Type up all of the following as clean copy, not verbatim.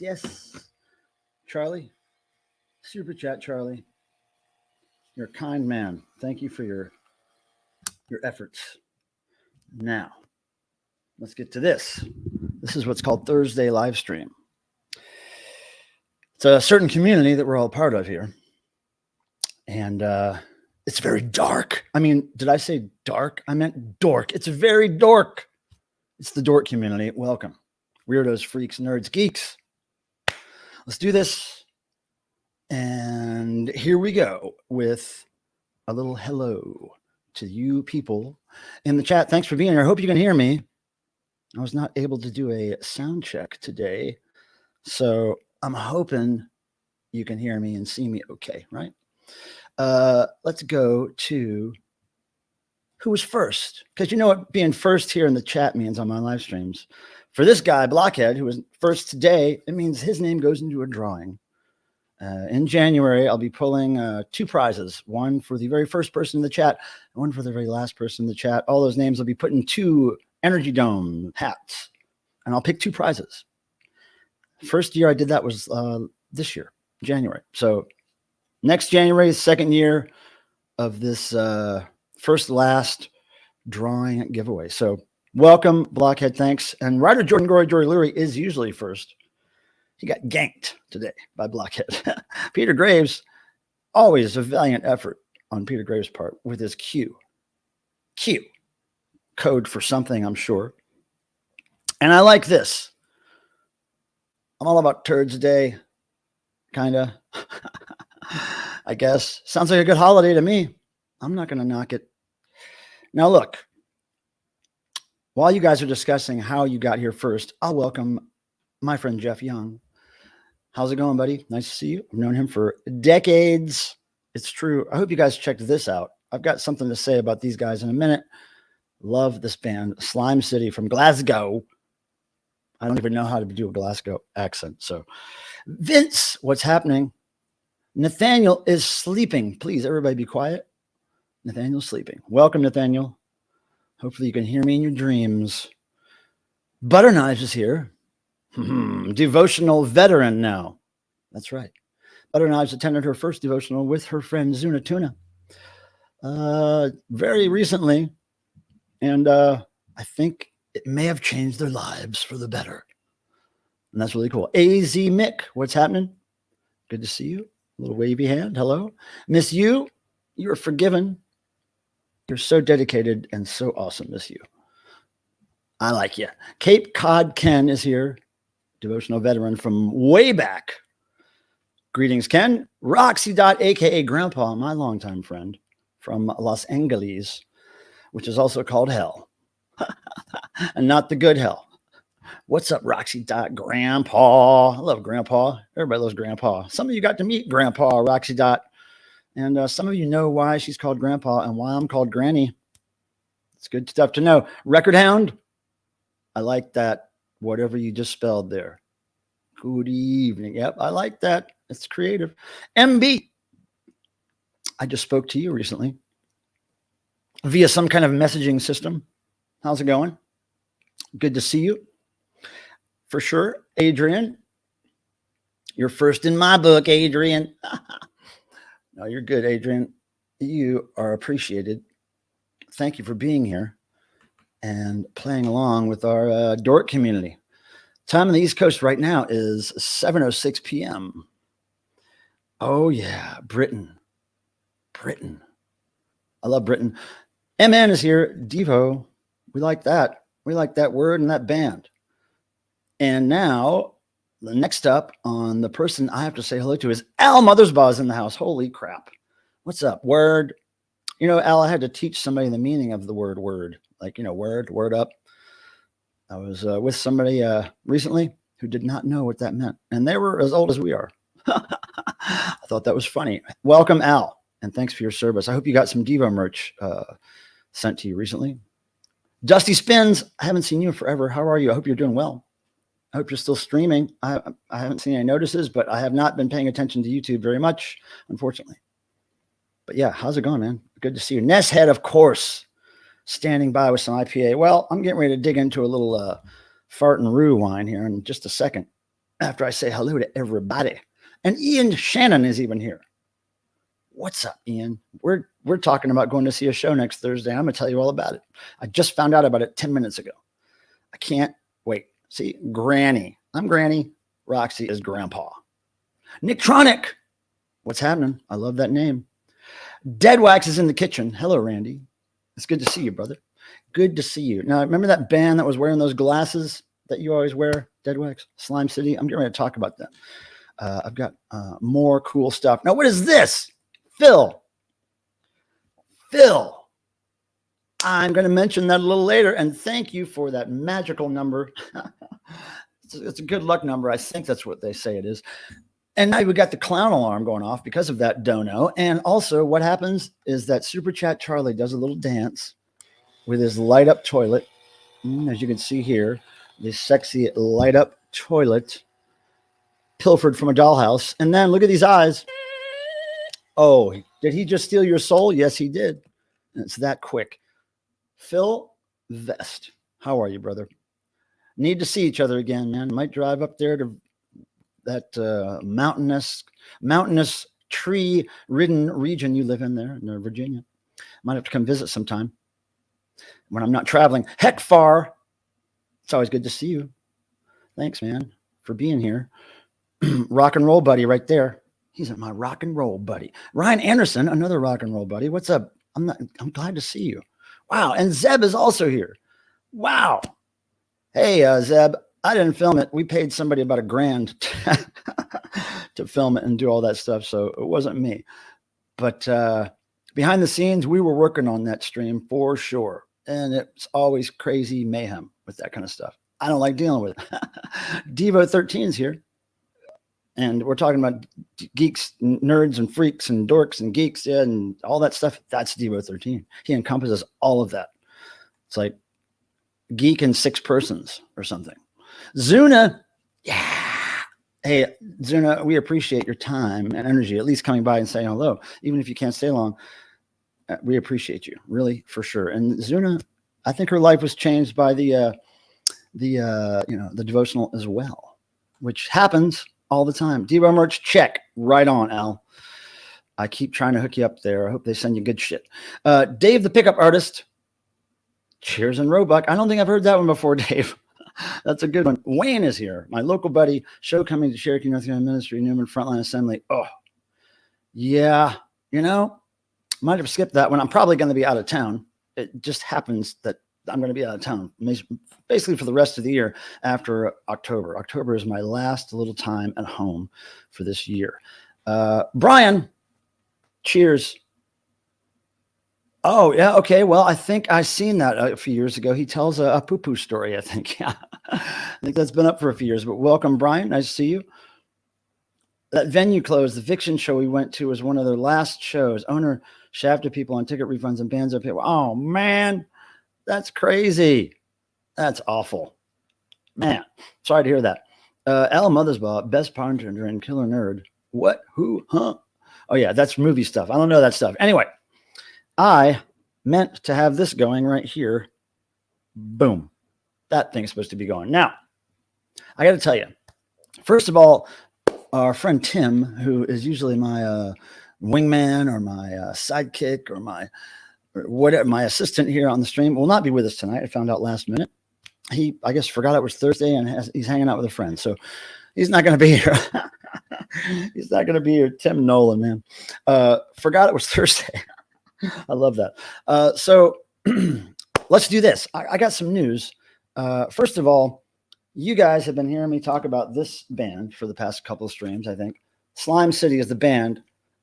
Yes. Charlie, super chat, Charlie. You're a kind man. Thank you for your efforts. Now, let's get to this. This is what's called Thursday live stream. It's a certain community that we're all part of here. And it's very dark. I mean, did I say dark? I meant dork. It's very dork. It's the dork community. Welcome. Weirdos, freaks, nerds, geeks. Let's do this. And here we go with a little hello to you people in the chat. Thanks for being here. I hope you can hear me. I was not able to do a sound check today, so I'm hoping you can hear me and see me okay, right? Let's go to who was first, because you know what being first here in the chat means on my live streams. For this guy, Blockhead, who was first today, it means his name goes into a drawing. In January, I'll be pulling 2 prizes, one for the very first person in the chat, and one for the very last person in the chat. All those names will be put in 2 Energy Dome hats, and I'll pick 2 prizes. First year I did that was this year, January. So next January is second year of this first last drawing giveaway. So welcome, Blockhead. Thanks. And Ryder Jordan Gory Jory Lurie is usually first. He got ganked today by Blockhead. Peter Graves, always a valiant effort on Peter Graves' part with his Q. Code for something, I'm sure. And I like this. I'm all about turds a day, kind of. I guess. Sounds like a good holiday to me. I'm not going to knock it. Now, look. While you guys are discussing how you got here first, I'll welcome my friend Jeff Young. How's it going, buddy? Nice to see you. I've known him for decades. It's true. I hope you guys checked this out. I've got something to say about these guys in a minute. Love this band, Slime City from Glasgow. I don't even know how to do a Glasgow accent. So, Vince, what's happening? Nathaniel is sleeping. Please, everybody be quiet. Nathaniel's sleeping. Welcome, Nathaniel. Hopefully you can hear me in your dreams. Butter Knives is here. Devotional veteran now. That's right. Butter Knives attended her first devotional with her friend Zuna Tuna very recently. And I think it may have changed their lives for the better. And that's really cool. AZ Mick, what's happening? Good to see you. A little wavy hand. Hello. Miss you, you're forgiven. You're so dedicated and so awesome, Miss you. I like you. Cape Cod Ken is here. Devotional veteran from way back. Greetings, Ken. Roxy aka Grandpa, my longtime friend from Los Angeles, which is also called hell. And not the good hell. What's up, Roxy Grandpa? I love Grandpa. Everybody loves Grandpa. Some of you got to meet Grandpa, Roxy . And some of you know why she's called Grandpa and why I'm called Granny. It's good stuff to know. Record Hound. I like that. Whatever you just spelled there. Good evening. Yep, I like that. It's creative. MB. I just spoke to you recently via some kind of messaging system. How's it going? Good to see you. For sure. Adrian. You're first in my book, Adrian. No, you're good, Adrian. You are appreciated. Thank you for being here and playing along with our dork community. Time on the East Coast right now is 7:06 p.m. Oh, yeah. Britain. I love Britain. MN is here. Devo. We like that. We like that word and that band. And now, the next up on the person I have to say hello to is Al Mothersbaugh is in the house. Holy crap. What's up? Word. You know, Al, I had to teach somebody the meaning of the word. Like, you know, word up. I was with somebody recently who did not know what that meant. And they were as old as we are. I thought that was funny. Welcome, Al. And thanks for your service. I hope you got some Devo merch sent to you recently. Dusty Spins, I haven't seen you in forever. How are you? I hope you're doing well. I hope you're still streaming. I haven't seen any notices, but I have not been paying attention to YouTube very much, unfortunately. But yeah, how's it going, man? Good to see you. Ness Head, of course, standing by with some IPA. Well, I'm getting ready to dig into a little fart and rue wine here in just a second after I say hello to everybody. And Ian Shannon is even here. What's up, Ian? We're talking about going to see a show next Thursday. I'm going to tell you all about it. I just found out about it 10 minutes ago. I can't wait. See, Granny. I'm Granny. Roxy is Grandpa. Nicktronic. What's happening? I love that name. Dead Wax is in the kitchen. Hello, Randy. It's good to see you, brother. Good to see you. Now, remember that band that was wearing those glasses that you always wear? Dead Wax? Slime City? I'm getting ready to talk about that. I've got more cool stuff. Now, what is this? Phil. I'm going to mention that a little later, and thank you for that magical number. It's a good luck number. I think that's what they say it is. And now we got the clown alarm going off because of that dono. And also what happens is that Super Chat Charlie does a little dance with his light up toilet. As you can see here, this sexy light up toilet pilfered from a dollhouse. And then look at these eyes. Oh, did he just steal your soul? Yes, he did. And it's that quick. Phil Vest, how are you, brother? Need to see each other again, man. Might drive up there to that mountainous tree-ridden region you live in there in Virginia. Might have to come visit sometime when I'm not traveling. Heck far. It's always good to see you. Thanks, man, for being here. Rock and roll buddy right there. He's my rock and roll buddy. Ryan Anderson, another rock and roll buddy. What's up? I'm glad to see you. Wow. And Zeb is also here. Wow. Hey, Zeb, I didn't film it. We paid somebody about $1,000 to film it and do all that stuff. So it wasn't me. But behind the scenes, we were working on that stream for sure. And it's always crazy mayhem with that kind of stuff. I don't like dealing with it. Devo 13 is here. And we're talking about geeks, nerds, and freaks, and dorks, and geeks, yeah, and all that stuff. That's Devo 13. He encompasses all of that. It's like geek in 6 persons or something. Zuna. Yeah. Hey, Zuna, we appreciate your time and energy, at least coming by and saying hello, even if you can't stay long. We appreciate you, really, for sure. And Zuna, I think her life was changed by the devotional as well, which happens all the time. Devo merch, check. Right on, Al. I keep trying to hook you up there. I hope they send you good shit. Dave, the pickup artist. Cheers and Roebuck. I don't think I've heard that one before, Dave. That's a good one. Wayne is here. My local buddy. Show coming to Cherokee North Carolina Ministry, Newman Frontline Assembly. Oh, yeah. Might have skipped that one. I'm probably going to be out of town. It just happens that I'm going to be out of town basically for the rest of the year after October. October is my last little time at home for this year. Brian, cheers. Oh, yeah. Okay. Well, I think I seen that a few years ago. He tells a poo-poo story, I think. Yeah. I think that's been up for a few years, but welcome, Brian. Nice to see you. That venue closed. The Fiction show we went to was one of their last shows. Owner shafted people on ticket refunds and bands up here. Oh, man. That's crazy. That's awful. Man, sorry to hear that. Al Mothersbaugh, best bartender and killer nerd. What? Who? Huh? Oh, yeah, that's movie stuff. I don't know that stuff. Anyway, I meant to have this going right here. Boom. That thing's supposed to be going. Now, I got to tell you, first of all, our friend Tim, who is usually my wingman or my sidekick or my assistant here on the stream, will not be with us tonight. I found out last minute. He, I guess, forgot it was Thursday and he's hanging out with a friend. So he's not going to be here. He's not going to be here. Tim Nolan, man. Forgot it was Thursday. I love that. So let's do this. I got some news. First of all, you guys have been hearing me talk about this band for the past couple of streams, I think. Slime City is the band.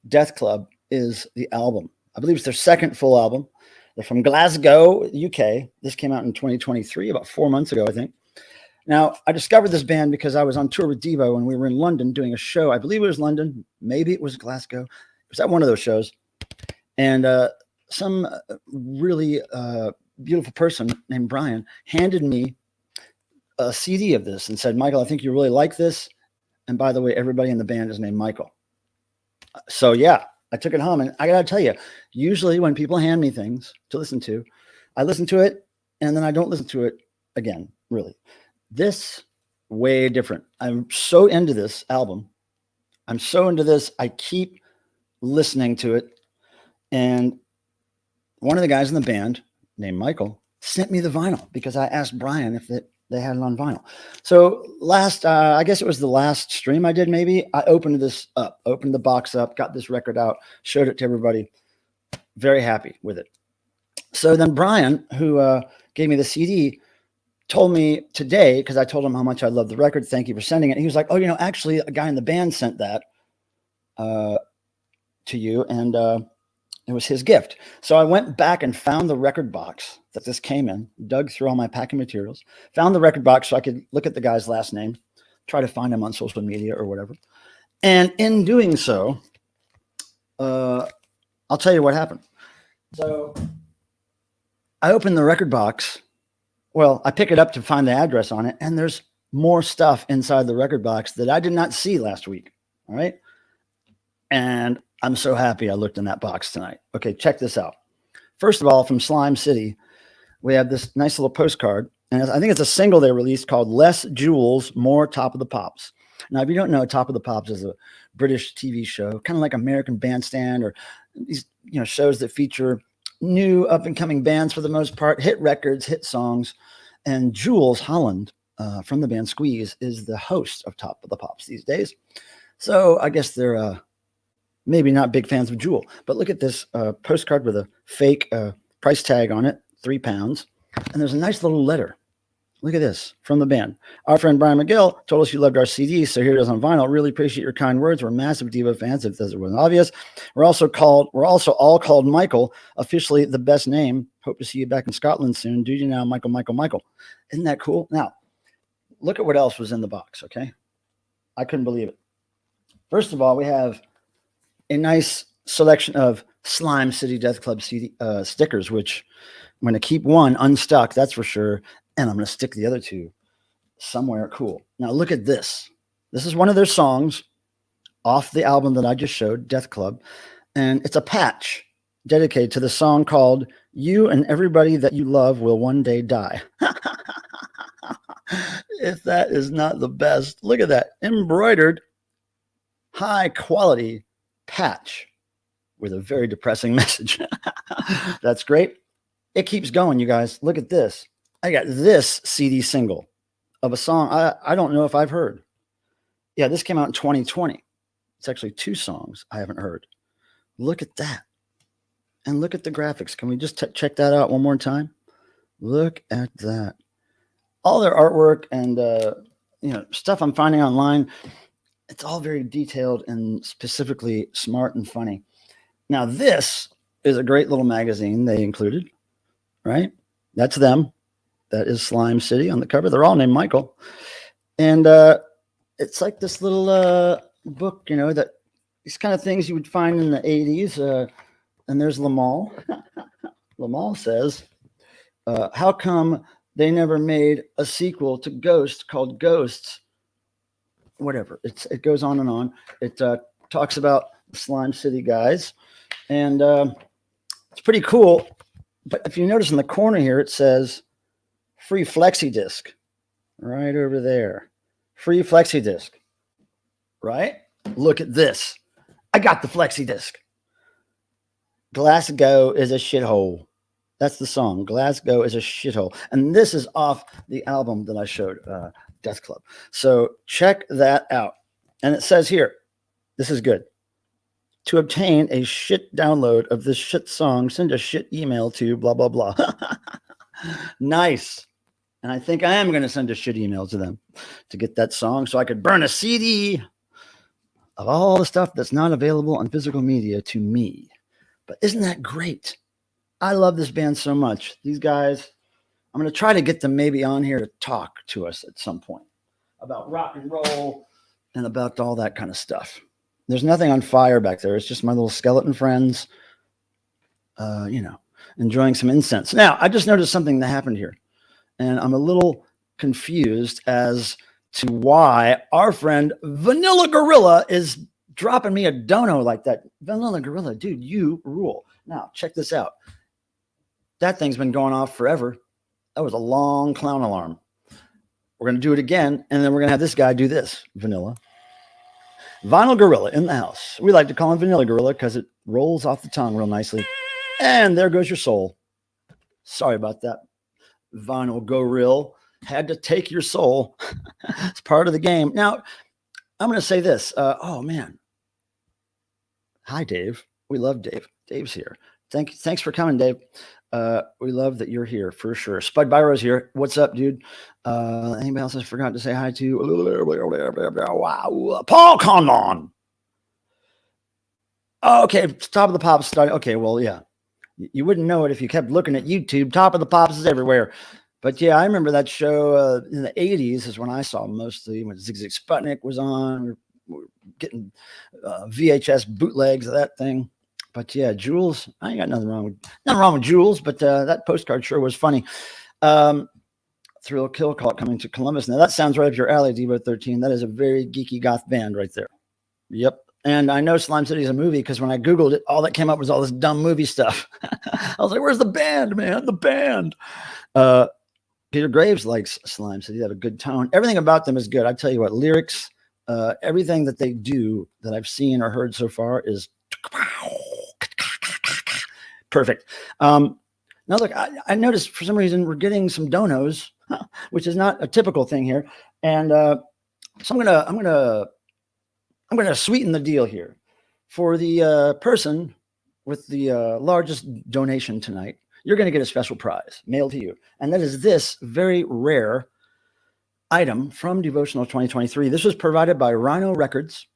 Death Club is the album. I believe it's their second full album. They're from Glasgow, UK. This came out in 2023, about 4 months ago, I think. Now, I discovered this band because I was on tour with Devo and we were in London doing a show. I believe it was London. Maybe it was Glasgow. It was at one of those shows. And some really beautiful person named Brian handed me a CD of this and said, Michael, I think you really like this. And by the way, everybody in the band is named Michael. So yeah, I took it home and I got to tell you, usually when people hand me things to listen to, I listen to it and then I don't listen to it again, really. This, way different. I'm so into this album. I'm so into this. I keep listening to it. And one of the guys in the band named Michael sent me the vinyl because I asked Brian if they had it on vinyl. So I guess it was the last stream I did, maybe. I opened the box up, got this record out, showed it to everybody. Very happy with it. So then Brian, who gave me the CD, told me today, because I told him how much I love the record. Thank you for sending it. And he was like, oh, actually a guy in the band sent that to you. And it was his gift. So I went back and found the record box that this came in, dug through all my packing materials, found the record box so I could look at the guy's last name, try to find him on social media or whatever. And in doing so, I'll tell you what happened. So I opened the record box. Well, I pick it up to find the address on it, and there's more stuff inside the record box that I did not see last week. All right. And I'm so happy I looked in that box tonight. Okay, check this out. First of all, from Slime City, we have this nice little postcard. And I think it's a single they released called Less Jewels, More Top of the Pops. Now, if you don't know, Top of the Pops is a British TV show, kind of like American Bandstand or these shows that feature new up-and-coming bands for the most part, hit records, hit songs. And Jules Holland from the band Squeeze is the host of Top of the Pops these days. So I guess they're maybe not big fans of Jewel, but look at this postcard with a fake price tag on it, £3. And there's a nice little letter. Look at this from the band. Our friend Brian McGill told us you loved our CD, so here it is on vinyl. Really appreciate your kind words. We're massive Devo fans, if this wasn't obvious. We're also all called Michael, officially the best name. Hope to see you back in Scotland soon. Do you now, Michael, Michael, Michael. Isn't that cool? Now, look at what else was in the box, okay? I couldn't believe it. First of all, we have a nice selection of Slime City Death Club CD, stickers, which I'm going to keep one unstuck, that's for sure. And I'm going to stick the other two somewhere. Cool. Now look at this. This is one of their songs off the album that I just showed, Death Club. And it's a patch dedicated to the song called You and Everybody That You Love Will One Day Die. If that is not the best, look at that embroidered high quality patch with a very depressing message. That's great. It keeps going, you guys. Look at this. I got this CD single of a song I don't know if I've heard. Yeah, this came out in 2020. It's actually 2 songs I haven't heard. Look at that. And look at the graphics. Can we just check that out one more time? Look at that. All their artwork and stuff I'm finding online, it's all very detailed and specifically smart and funny. Now, this is a great little magazine they included, right? That's them. That is Slime City on the cover. They're all named Michael. And it's like this little book, that these kind of things you would find in the 80s. And there's Lamal. Lamal says, how come they never made a sequel to Ghost called Ghosts? Whatever. It goes on and on. It talks about the Slime City guys. And it's pretty cool. But if you notice in the corner here, it says free flexi disc right over there. Free flexi disc. Right? Look at this. I got the flexi disc. Glasgow is a shithole. That's the song. Glasgow is a shithole. And this is off the album that I showed, Death Club. So check that out. And it says here, this is good. To obtain a shit download of this shit song, send a shit email to blah, blah, blah. Nice. And I think I am going to send a shit email to them to get that song so I could burn a CD of all the stuff that's not available on physical media to me. But isn't that great? I love this band so much. These guys, I'm going to try to get them maybe on here to talk to us at some point about rock and roll and about all that kind of stuff. There's nothing on fire back there. It's just my little skeleton friends, enjoying some incense. Now, I just noticed something that happened here, and I'm a little confused as to why our friend Vanilla Gorilla is dropping me a dono like that. Vanilla Gorilla, dude, you rule. Now, check this out. That thing's been going off forever. That was a long clown alarm. We're going to do it again, and then we're going to have this guy do this, Vanilla. Vinyl Gorilla in the house. We like to call him Vanilla Gorilla because it rolls off the tongue real nicely. And there goes your soul. Sorry about that. Vinyl Gorilla had to take your soul. It's part of the game. Now, I'm going to say this. Oh, man. Hi, Dave. We love Dave. Dave's here. Thanks for coming, Dave. We love that you're here for sure. Spud Byro's here. What's up, dude? Anybody else I forgot to say hi to? Wow. Paul Condon. Oh, okay. Top of the Pops starting. Okay, well, yeah. You wouldn't know it if you kept looking at YouTube. Top of the Pops is everywhere. But yeah, I remember that show in the 80s is when I saw mostly when Zig Zig Sputnik was on. We were getting VHS bootlegs of that thing. But yeah, Jules, I ain't got nothing wrong with Jules, but that postcard sure was funny. Thrill Kill Call coming to Columbus. Now that sounds right up your alley, Devo 13. That is a very geeky goth band right there. Yep. And I know Slime City is a movie because when I Googled it, all that came up was all this dumb movie stuff. I was like, where's the band, man? The band. Peter Graves likes Slime City. They have a good tone. Everything about them is good. I tell you what, lyrics, everything that they do that I've seen or heard so far is perfect. Now, look, I noticed for some reason we're getting some donos, which is not a typical thing here, and so I'm gonna sweeten the deal here for the person with the largest donation tonight. You're going to get a special prize mailed to you, and that is this very rare item from Devotional 2023. This was provided by Rhino Records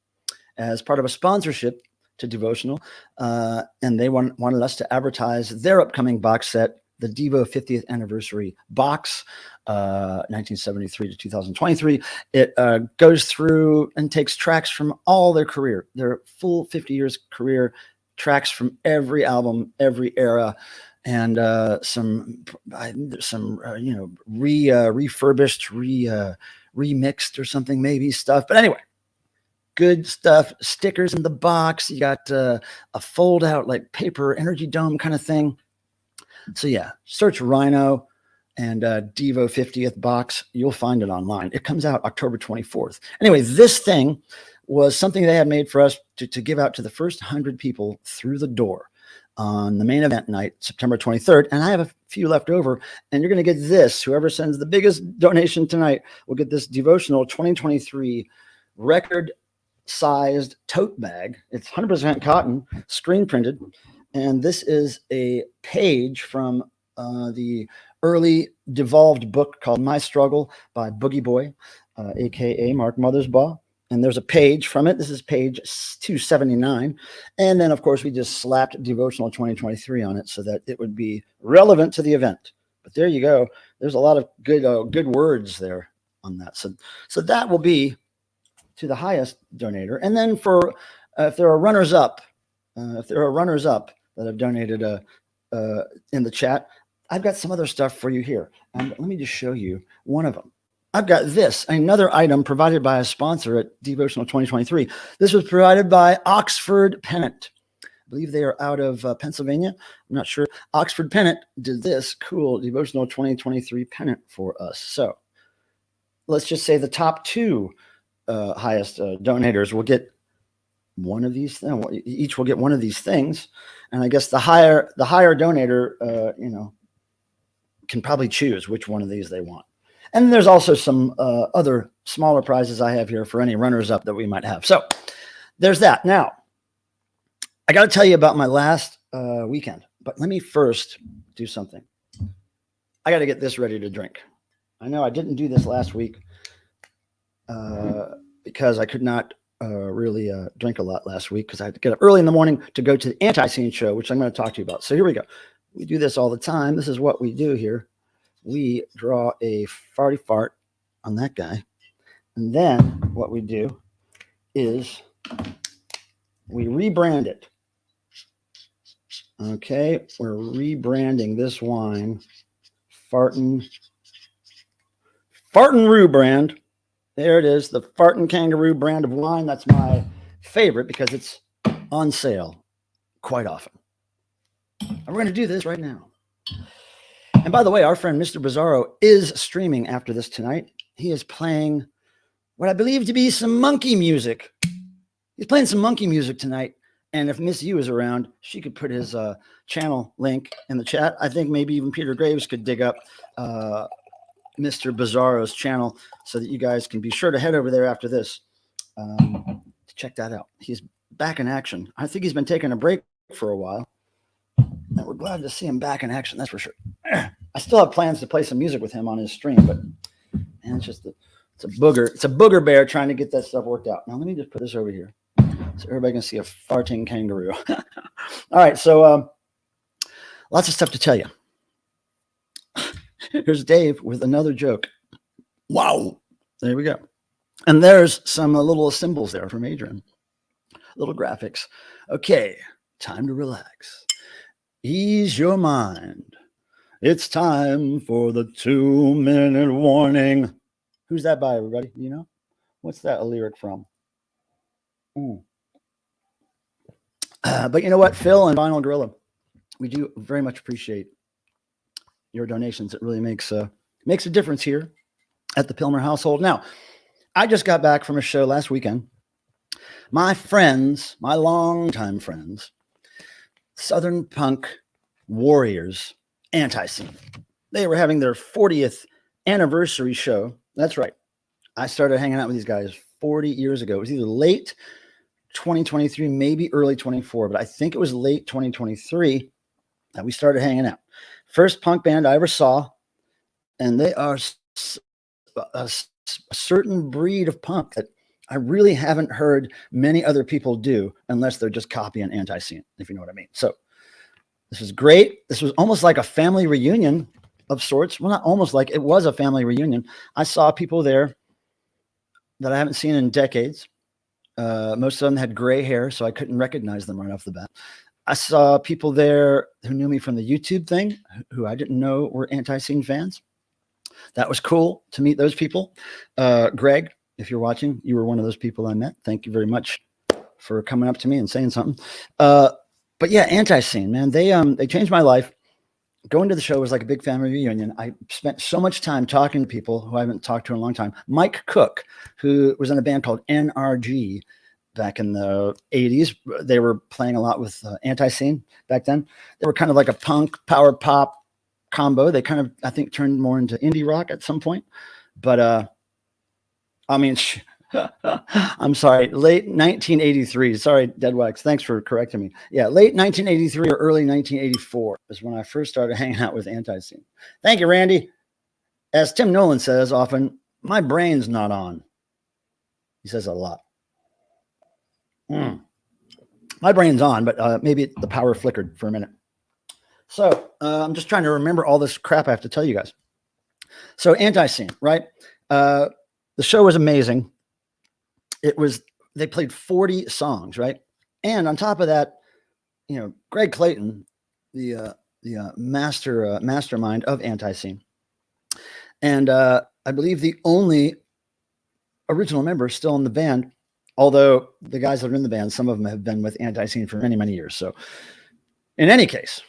as part of a sponsorship to Devotional, and they wanted us to advertise their upcoming box set, the Devo 50th Anniversary Box, 1973 to 2023. It goes through and takes tracks from all their career, their full 50 years career, tracks from every album, every era, and some refurbished, remixed or something, maybe stuff. But anyway, good stuff. Stickers in the box. You got a fold out like paper energy dome kind of thing. So yeah, search Rhino and Devo 50th box. You'll find it online. It comes out October 24th. Anyway, this thing was something they had made for us to give out to the first 100 people through the door on the main event night, September 23rd. And I have a few left over, and you're going to get this. Whoever sends the biggest donation tonight will get this Devotional 2023 record sized tote bag. It's 100% cotton, screen printed. And this is a page from the early devolved book called My Struggle by Boogie Boy, aka Mark Mothersbaugh. And there's a page from it. This is page 279. And then, of course, we just slapped Devotional 2023 on it so that it would be relevant to the event. But there you go. There's a lot of good words there on that. So that will be to the highest donator. And then for if there are runners up, that have donated in the chat, I've got some other stuff for you here. And let me just show you one of them. I've got this, another item provided by a sponsor at Devotional 2023. This was provided by Oxford Pennant. I believe they are out of Pennsylvania. I'm not sure. Oxford Pennant did this cool Devotional 2023 pennant for us. So let's just say the top two highest donators will get one of these things. Each will get one of these things. And I guess the higher donator, can probably choose which one of these they want. And there's also some other smaller prizes I have here for any runners up that we might have. So there's that. Now, I got to tell you about my last weekend, but let me first do something. I got to get this ready to drink. I know I didn't do this last week because I could not really drink a lot last week because I had to get up early in the morning to go to the Antiseen show, which I'm going to talk to you about. So here we go. We do this all the time. This is what we do here. We draw a farty fart on that guy. And then what we do is we rebrand it. Okay, we're rebranding this wine. Fartin' Roo brand. There it is, the Fartin' Kangaroo brand of wine. That's my favorite because it's on sale quite often. And we're going to do this right now. And by the way, our friend Mr. Bizarro is streaming after this tonight. He is playing what I believe to be some monkey music. He's playing some monkey music tonight. And if Miss U is around, she could put his channel link in the chat. I think maybe even Peter Graves could dig up Mr. Bizarro's channel so that you guys can be sure to head over there after this to check that out. He's back in action. I think he's been taking a break for a while. And we're glad to see him back in action, that's for sure. I still have plans to play some music with him on his stream, but man, it's a booger bear trying to get that stuff worked out. Now let me just put this over here so everybody can see a farting kangaroo. All right, so lots of stuff to tell you. Here's Dave with another joke. Wow, there we go. And there's some little symbols there from Adrian, little graphics. Okay, time to relax. Ease your mind. It's time for the 2-minute warning. Who's that by, everybody? You know? What's that a lyric from? But you know what? Phil and Vinyl Gorilla, we do very much appreciate your donations. It really makes a difference here at the Pilmer household. Now, I just got back from a show last weekend. My friends, my longtime friends, Southern Punk Warriors, Antiseen. They were having their 40th anniversary show. That's right. I started hanging out with these guys 40 years ago. It was either late 2023, maybe early 24, but I think it was late 2023 that we started hanging out. First punk band I ever saw, and they are a certain breed of punk that I really haven't heard many other people do unless they're just copying Antiseen, if you know what I mean. So this was great. This was almost like a family reunion of sorts. Well, not almost like, it was a family reunion. I saw people there that I haven't seen in decades. Most of them had gray hair, so I couldn't recognize them right off the bat. I saw people there who knew me from the YouTube thing, who I didn't know were Antiseen fans. that was cool to meet those people. Greg, if you're watching, you were one of those people I met. Thank you very much for coming up to me and saying something. But yeah, Antiseen, man, they changed my life. Going to the show was like a big family reunion. I spent so much time talking to people who I haven't talked to in a long time. Mike Cook, who was in a band called NRG back in the 80s. They were playing a lot with Antiseen back then. They were kind of like a punk power pop combo. They kind of, I think, turned more into indie rock at some point. But I mean, I'm sorry, late 1983. Sorry, Deadwax. Thanks for correcting me. Yeah, late 1983 or early 1984 is when I first started hanging out with Antiseen. Thank you, Randy. As Tim Nolan says often, my brain's not on. He says that a lot. My brain's on, but maybe the power flickered for a minute. So I'm just trying to remember all this crap I have to tell you guys. So Antiseen, right? The show was amazing. They played 40 songs, right? And on top of that, you know, Greg Clayton, the mastermind of Antiseen, and I believe the only original member still in the band, although the guys that are in the band, some of them have been with Antiseen for many, many years. So in any case,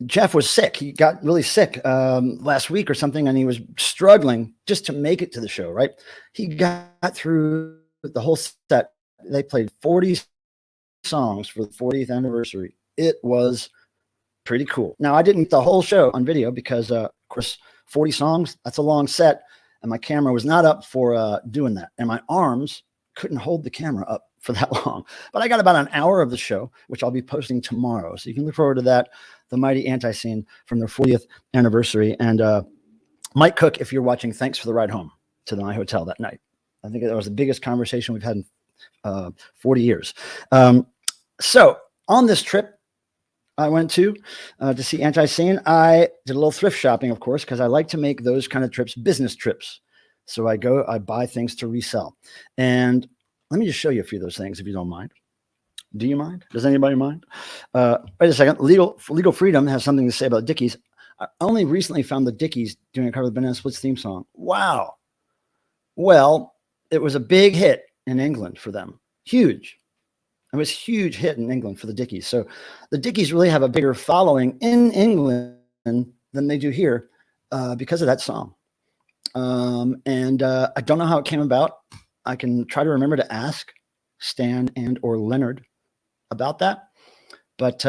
Jeff was sick. He got really sick last week or something, and he was struggling just to make it to the show, right? He got through the whole set. They played 40 songs for the 40th anniversary. It was pretty cool. Now, I didn't get the whole show on video because, of course, 40 songs, that's a long set, and my camera was not up for doing that. And my arms couldn't hold the camera up for that long. But I got about an hour of the show, which I'll be posting tomorrow. So you can look forward to that. The mighty Antiseen from their 40th anniversary. And Mike Cook, if you're watching, thanks for the ride home to my hotel that night. I think that was the biggest conversation we've had in 40 years. So on this trip I went to see Antiseen, I did a little thrift shopping, of course, because I like to make those kind of trips business trips. So I buy things to resell. And let me just show you a few of those things if you don't mind. Do you mind? Does anybody mind? Wait a second. Legal Freedom has something to say about Dickies. I only recently found the Dickies doing a cover of the Banana Splits theme song. Wow. Well, it was a big hit in England for them. Huge. It was a huge hit in England for the Dickies. So the Dickies really have a bigger following in England than they do here because of that song. And I don't know how it came about. I can try to remember to ask Stan and or Leonard about that. But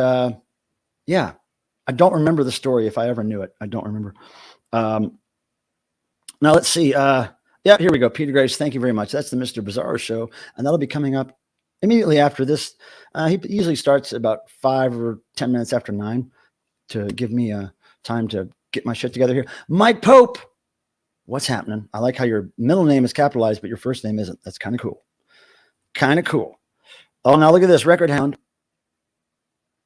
yeah, I don't remember the story if I ever knew it. I don't remember. Now let's see. Yeah, here we go. Peter Graves, thank you very much. That's the Mr. Bizarro show. And that'll be coming up immediately after this. He usually starts about 5 or 10 minutes after 9 to give me time to get my shit together here. Mike Pope. What's happening? I like how your middle name is capitalized, but your first name isn't. That's kind of cool. Kind of cool. Oh, now look at this, Record Hound.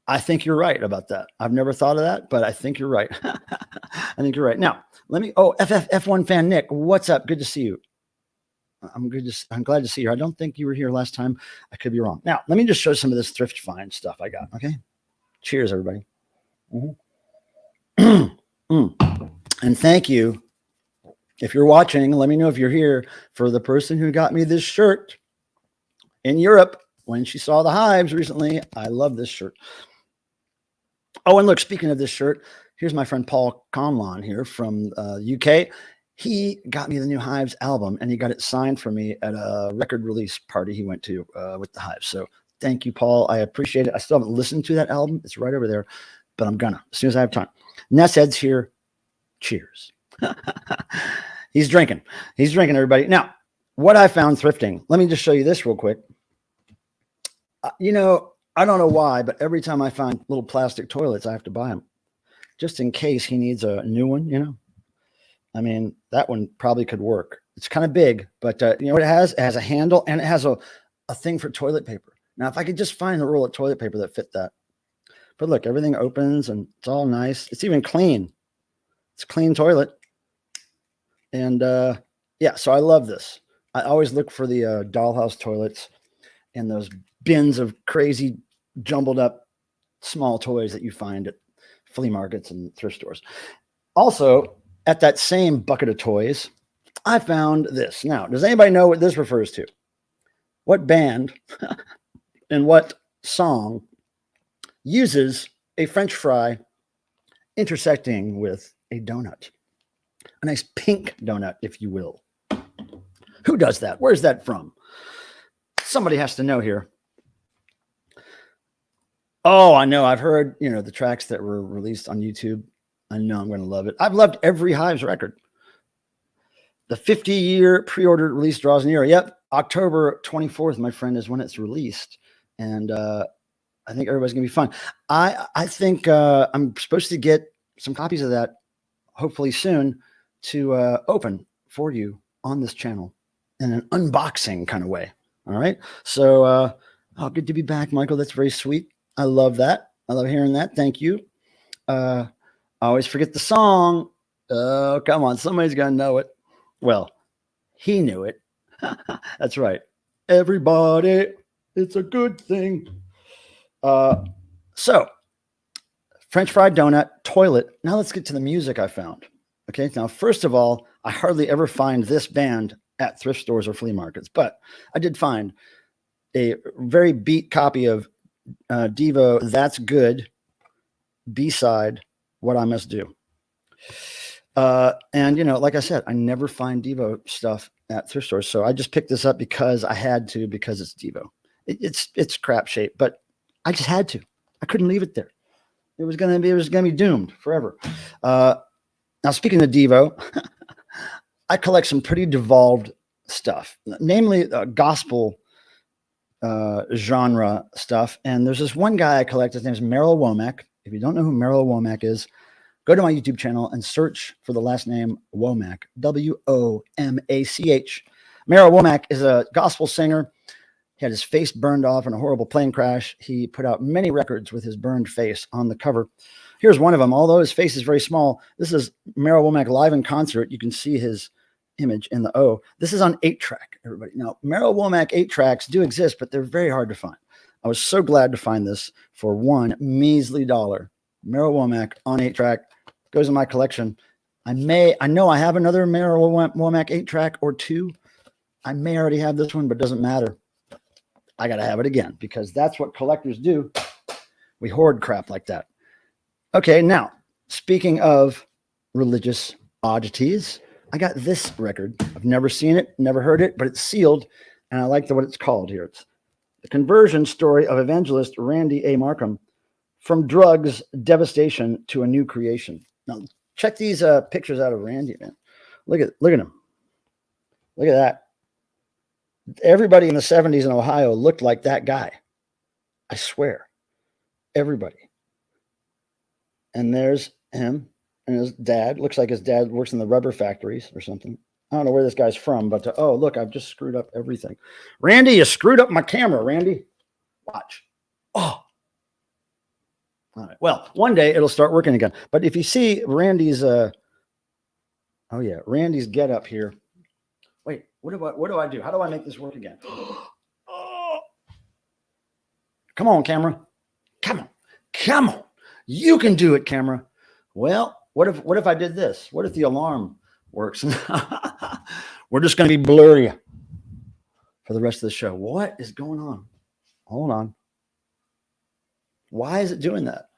I think you're right about that. I've never thought of that, but I think you're right. I think you're right. Now, F1 fan Nick, what's up? Good to see you. I'm glad to see you. I don't think you were here last time. I could be wrong. Now, let me just show some of this thrift find stuff I got. Okay. Cheers, everybody. And thank you. If you're watching, let me know if you're here for the person who got me this shirt in Europe when she saw the hives recently. I love this shirt. Oh, and look, speaking of this shirt, here's my friend Paul Conlon here from UK. He got me the new Hives album, and he got it signed for me at a record release party he went to with the Hives. So thank you, Paul. I appreciate it. I still haven't listened to that album. It's right over there, but I'm gonna as soon as I have time. Nessed's here. Cheers. He's drinking, everybody. Now, what I found thrifting, let me just show you this real quick. You know, I don't know why, but every time I find little plastic toilets, I have to buy them just in case he needs a new one, you know. I mean, that one probably could work. It's kind of big, but you know what it has? It has a handle and it has a thing for toilet paper. Now, if I could just find a roll of toilet paper that fit that. But look, everything opens and it's all nice. It's even clean. It's a clean toilet. And yeah, so I love this. I always look for the dollhouse toilets and those bins of crazy jumbled up small toys that you find at flea markets and thrift stores. Also, at that same bucket of toys, I found this. Now, does anybody know what this refers to? What band and what song uses a French fry intersecting with a donut? A nice pink donut, if you will. Who does that? Where's that from? Somebody has to know here. Oh, I know. I've heard, the tracks that were released on YouTube. I know I'm going to love it. I've loved every Hives record. The 50-year pre-order release draws near. Yep, October 24th, my friend, is when it's released. And I think everybody's going to be fun. I think I'm supposed to get some copies of that hopefully soon to open for you on this channel in an unboxing kind of way. All right. So, good to be back, Michael. That's very sweet. I love that. I love hearing that. Thank you. I always forget the song. Oh, come on. Somebody's going to know it. Well, he knew it. That's right. Everybody, it's a good thing. So, French fried donut, toilet. Now let's get to the music I found. Okay. Now, first of all, I hardly ever find this band at thrift stores or flea markets, but I did find a very beat copy of Devo, That's Good, B-side, What I Must Do. And, like I said, I never find Devo stuff at thrift stores. So I just picked this up because I had to, because it's Devo. It's crap shape, but I just had to. I couldn't leave it there. It was gonna be doomed forever. Now, speaking of Devo, I collect some pretty devolved stuff, namely gospel genre stuff. And there's this one guy I collect. His name is Merrill Womack. If you don't know who Merrill Womack is, go to my YouTube channel and search for the last name Womack, W-O-M-A-C-H. Merrill Womack is a gospel singer. He had his face burned off in a horrible plane crash. He put out many records with his burned face on the cover. Here's one of them. Although his face is very small, this is Merrill Womack live in concert. You can see his image in the O. This is on 8-track, everybody. Now, Merrill Womack 8-tracks do exist, but they're very hard to find. I was so glad to find this for $1 measly. Merrill Womack on 8-track goes in my collection. I know I have another Merrill Womack 8-track or two. I may already have this one, but it doesn't matter. I got to have it again because that's what collectors do. We hoard crap like that. Okay, now, speaking of religious oddities, I got this record. I've never seen it, never heard it, but it's sealed, and I like what it's called here. It's the conversion story of evangelist Randy A. Markham from drugs, devastation to a new creation. Now, check these pictures out of Randy, man. Look at him. Look at that. Everybody in the 70s in Ohio looked like that guy. I swear. Everybody. And there's him and his dad. Looks like his dad works in the rubber factories or something. I don't know where this guy's from, but oh, look, I've just screwed up everything. Randy, you screwed up my camera, Randy. Watch. Oh. All right. Well, one day it'll start working again. But if you see Randy's, Randy's get up here. Wait, what do I do? How do I make this work again? Oh. Come on, camera. Come on. You can do it, camera. Well, what if I did this? What if the alarm works? We're just going to be blurry for the rest of the show. What is going on? Hold on. Why is it doing that?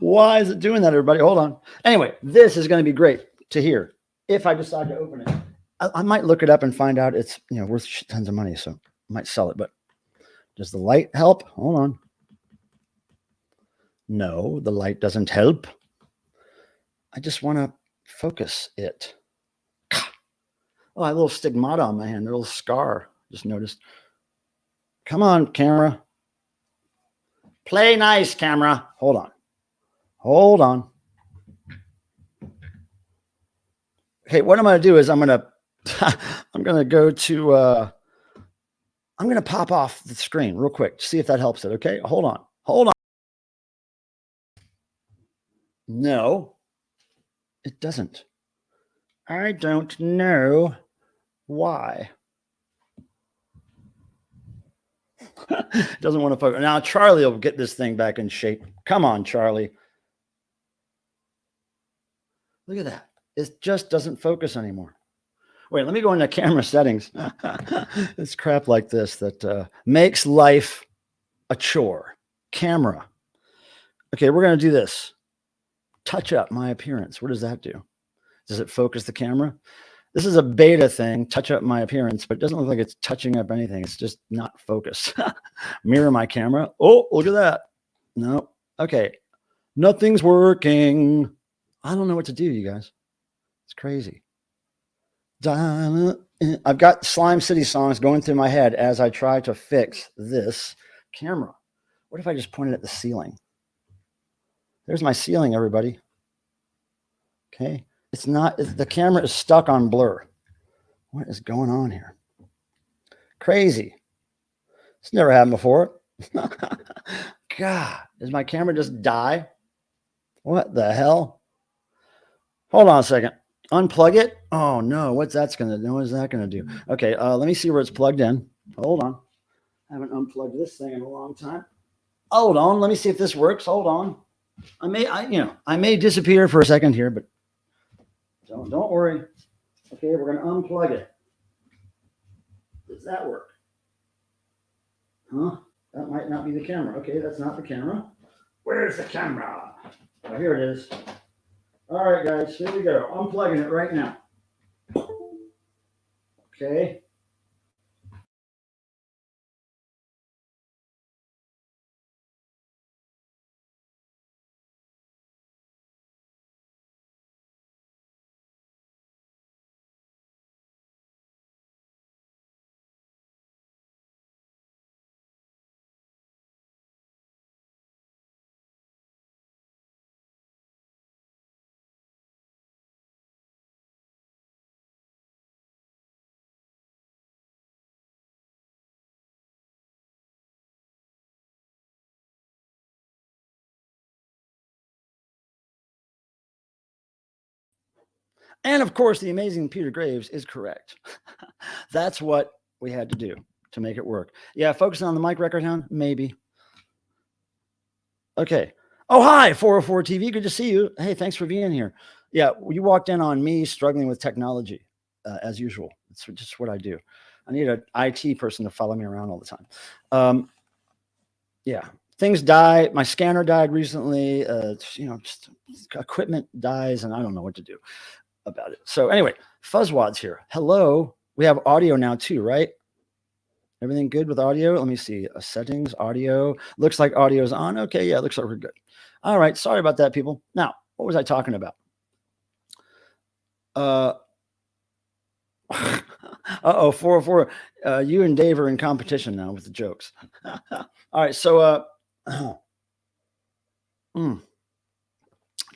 Why is it doing that, everybody? Hold on. Anyway, this is going to be great to hear if I decide to open it. I might look it up and find out it's worth tons of money, so I might sell it. But does the light help? Hold on. No, the light doesn't help. I just want to focus it. Oh, I have a little stigmata on my hand, a little scar. Just noticed. Come on, camera. Play nice, camera. Hold on. Okay, what I'm going to do is I'm going to go to, I'm going to pop off the screen real quick to see if that helps it. Okay, hold on. No, it doesn't. I don't know why. It doesn't want to focus. Now, Charlie will get this thing back in shape. Come on, Charlie. Look at that. It just doesn't focus anymore. Wait, let me go into camera settings. It's crap like this that makes life a chore. Camera. Okay, we're going to do this. Touch up my appearance. What does that do? Does it focus the camera? This is a beta thing, touch up my appearance, but it doesn't look like it's touching up anything. It's just not focused. Mirror my camera. Oh, look at that. No. Okay. Nothing's working. I don't know what to do, you guys. It's crazy. I've got Slime City songs going through my head as I try to fix this camera. What if I just pointed at the ceiling? There's my ceiling, everybody. Okay. It's not, the camera is stuck on blur. What is going on here? Crazy. It's never happened before. God, does my camera just die? What the hell? Hold on a second. Unplug it. Oh no, what's that going to do? What is that going to do? Okay, let me see where it's plugged in. Hold on. I haven't unplugged this thing in a long time. Hold on. Let me see if this works. Hold on. I may disappear for a second here, but don't worry. Okay, we're going to unplug it. Does that work? Huh? That might not be the camera. Okay, that's not the camera. Where's the camera? Oh, here it is. All right, guys, here we go. Unplugging it right now. Okay. And of course, the amazing Peter Graves is correct. That's what we had to do to make it work. Yeah, focusing on the mic record hound, maybe. Okay. Oh, hi, 404 TV. Good to see you. Hey, thanks for being here. Yeah, you walked in on me struggling with technology, as usual. It's just what I do. I need an IT person to follow me around all the time. Yeah, things die. My scanner died recently. Just equipment dies, and I don't know what to do about it. So anyway, Fuzzwad's here. Hello. We have audio now too, right? Everything good with audio? Let me see. Settings, audio. Looks like audio is on. Okay, yeah, looks like we're good. All right, sorry about that, people. Now, what was I talking about? Uh-oh, 404. You and Dave are in competition now with the jokes. All right, so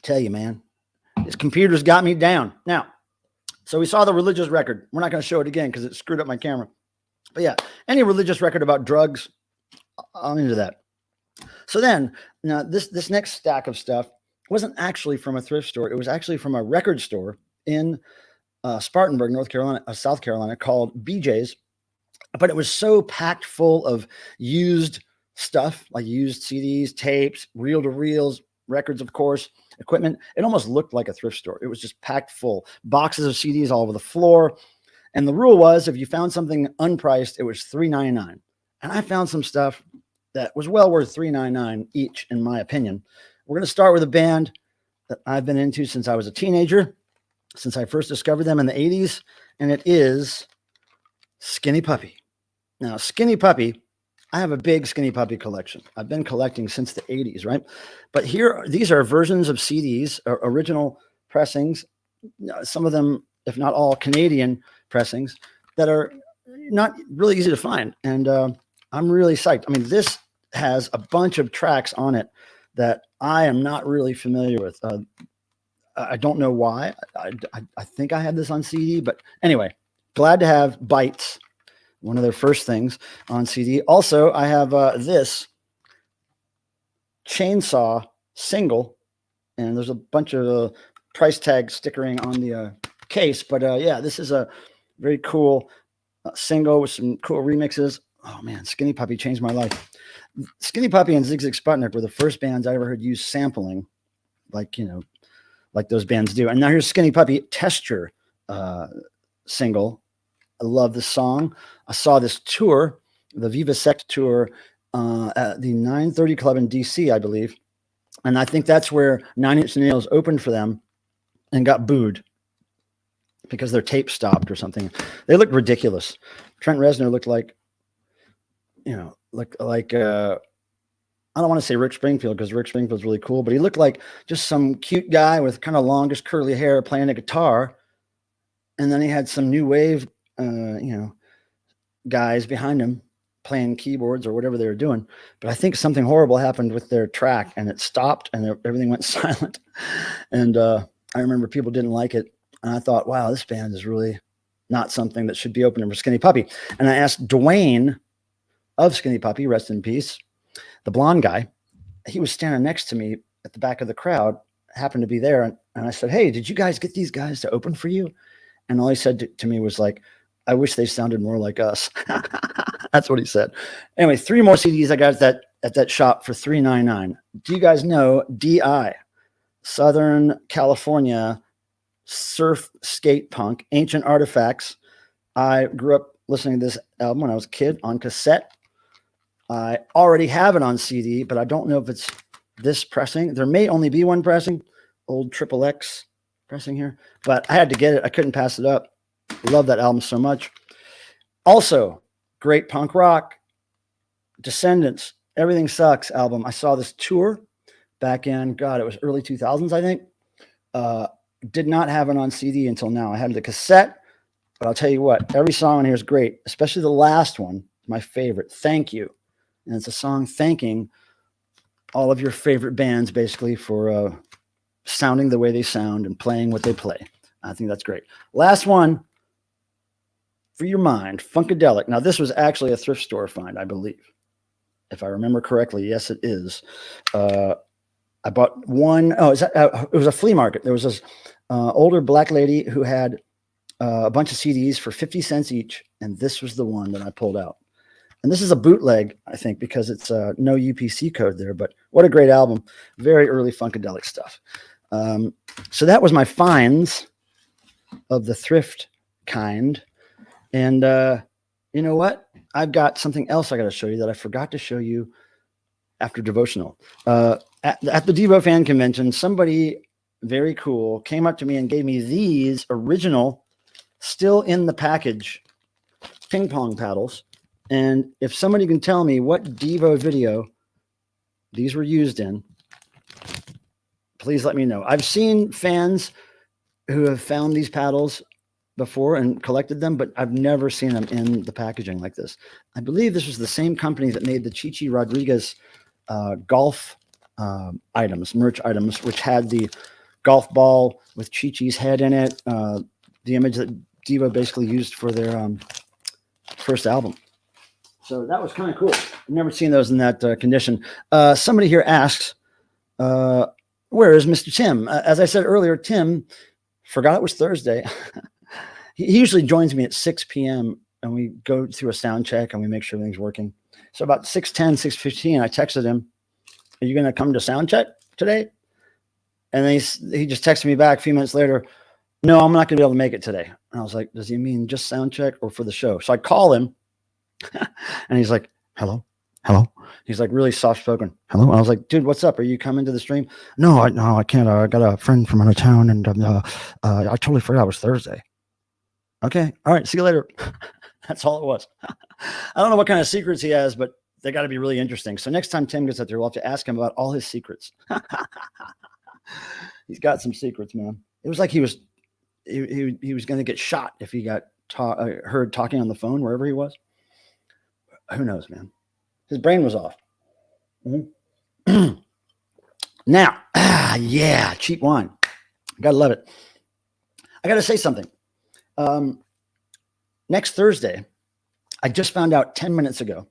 tell you, man, this computer's got me down. Now, so we saw the religious record. We're not going to show it again because it screwed up my camera. But yeah, any religious record about drugs, I'm into that. So then, now this next stack of stuff wasn't actually from a thrift store. It was actually from a record store in Spartanburg, South Carolina, called BJ's. But it was so packed full of used stuff, like used CDs, tapes, reel-to-reels, records, of course, equipment. It almost looked like a thrift store. It was just packed full. Boxes of CDs all over the floor. And the rule was, if you found something unpriced, it was $3.99. And I found some stuff that was well worth $3.99 each, in my opinion. We're going to start with a band that I've been into since I was a teenager, since I first discovered them in the 80s, and it is Skinny Puppy. Now, Skinny Puppy, I have a big Skinny Puppy collection. I've been collecting since the 80s, right? But these are versions of CDs, or original pressings, some of them, if not all, Canadian pressings that are not really easy to find. And I'm really psyched. I mean, this has a bunch of tracks on it that I am not really familiar with. I don't know why. I think I had this on CD, but anyway, glad to have Bites, one of their first things, on CD. Also, I have this Chainsaw single, and there's a bunch of price tag stickering on the case. But yeah, this is a very cool single with some cool remixes. Oh man, Skinny Puppy changed my life. Skinny Puppy and Zig Zig Sputnik were the first bands I ever heard use sampling, like like those bands do. And now here's Skinny Puppy, Test Your single. I love this song. I saw this tour, the Viva Sect tour, at the 930 Club in DC, I believe. And I think that's where 9 Inch Nails opened for them and got booed because their tape stopped or something. They looked ridiculous. Trent Reznor looked like, you know, like I don't want to say Rick Springfield because Rick Springfield's really cool, but he looked like just some cute guy with kind of longish curly hair playing a guitar. And then he had some new wave, guys behind him playing keyboards or whatever they were doing. But I think something horrible happened with their track and it stopped and everything went silent. And I remember people didn't like it. And I thought, wow, this band is really not something that should be opening for Skinny Puppy. And I asked Dwayne of Skinny Puppy, rest in peace, the blonde guy. He was standing next to me at the back of the crowd, happened to be there. And I said, hey, did you guys get these guys to open for you? And all he said to me was like, I wish they sounded more like us. That's what he said. Anyway, 3 more CDs I got at that shop for $3.99. Do you guys know DI, Southern California surf skate punk, Ancient Artifacts? I grew up listening to this album when I was a kid on cassette. I already have it on CD, but I don't know if it's this pressing. There may only be one pressing, old XXX pressing here, but I had to get it. I couldn't pass it up. Love that album so much. Also, great punk rock, Descendants, Everything Sucks album. I saw this tour back in, God, it was early 2000s, I think. Did not have it on CD until now. I had the cassette, but I'll tell you what, every song on here is great, especially the last one, my favorite, Thank You. And it's a song thanking all of your favorite bands, basically, for sounding the way they sound and playing what they play. I think that's great. Last one, For Your Mind, Funkadelic. Now, this was actually a thrift store find, I believe. If I remember correctly, yes, it is. I bought one. Oh, it was a flea market. There was this older black lady who had a bunch of CDs for 50 cents each, and this was the one that I pulled out. And this is a bootleg, I think, because it's no UPC code there. But what a great album. Very early Funkadelic stuff. So that was my finds of the thrift kind. And you know what? I've got something else I got to show you that I forgot to show you after devotional. At the Devo fan convention, somebody very cool came up to me and gave me these original, still in the package, ping pong paddles. And if somebody can tell me what Devo video these were used in, please let me know. I've seen fans who have found these paddles before and collected them, but I've never seen them in the packaging like this. I believe this was the same company that made the Chichi Rodriguez golf items, merch items, which had the golf ball with Chi-Chi's head in it, the image that Devo basically used for their first album. So that was kind of cool. I've never seen those in that condition. Somebody here asks, where is Mr. Tim? As I said earlier, Tim forgot it was Thursday. He usually joins me at 6 p.m. and we go through a sound check and we make sure everything's working. So about 6:10, 6:15, I texted him, are you going to come to sound check today? And then he just texted me back a few minutes later, no, I'm not going to be able to make it today. And I was like, does he mean just sound check or for the show? So I call him and he's like, hello. He's like really soft spoken. Hello. And I was like, dude, what's up? Are you coming to the stream? No, I can't. I got a friend from out of town and I totally forgot it was Thursday. Okay. All right. See you later. That's all it was. I don't know what kind of secrets he has, but they got to be really interesting. So next time Tim gets up there, we'll have to ask him about all his secrets. He's got some secrets, man. It was like he was going to get shot if he got heard talking on the phone wherever he was. Who knows, man? His brain was off. Mm-hmm. Now, yeah, cheap wine. Gotta love it. I gotta say something. Next Thursday, I just found out 10 minutes ago,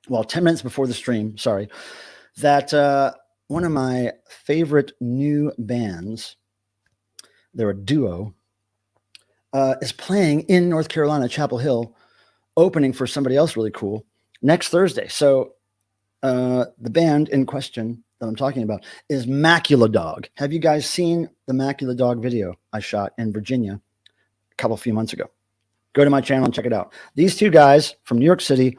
well, 10 minutes before the stream, sorry, that one of my favorite new bands, they're a duo, is playing in North Carolina, Chapel Hill, opening for somebody else really cool next Thursday. So the band in question that I'm talking about is Macula Dog. Have you guys seen the Macula Dog video I shot in Virginia a few months ago? Go to my channel and check it out. These two guys from New York City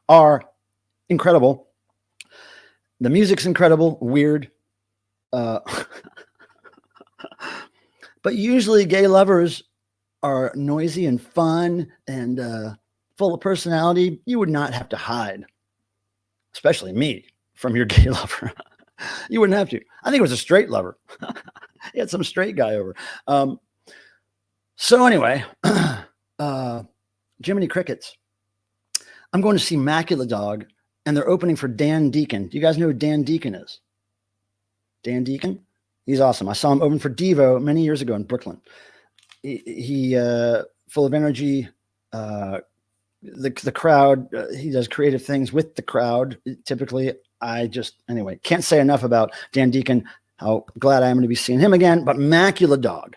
are incredible. The music's incredible, weird. But usually gay lovers are noisy and fun and full of personality. You would not have to hide, especially me, from your gay lover. You wouldn't have to. I think it was a straight lover. He had some straight guy over. So anyway, Jiminy Crickets. I'm going to see Macula Dog, and they're opening for Dan Deacon. Do you guys know who Dan Deacon is? Dan Deacon? He's awesome. I saw him open for Devo many years ago in Brooklyn. He full of energy. The crowd, he does creative things with the crowd. Typically, anyway, can't say enough about Dan Deacon, how glad I am to be seeing him again. But Macula Dog.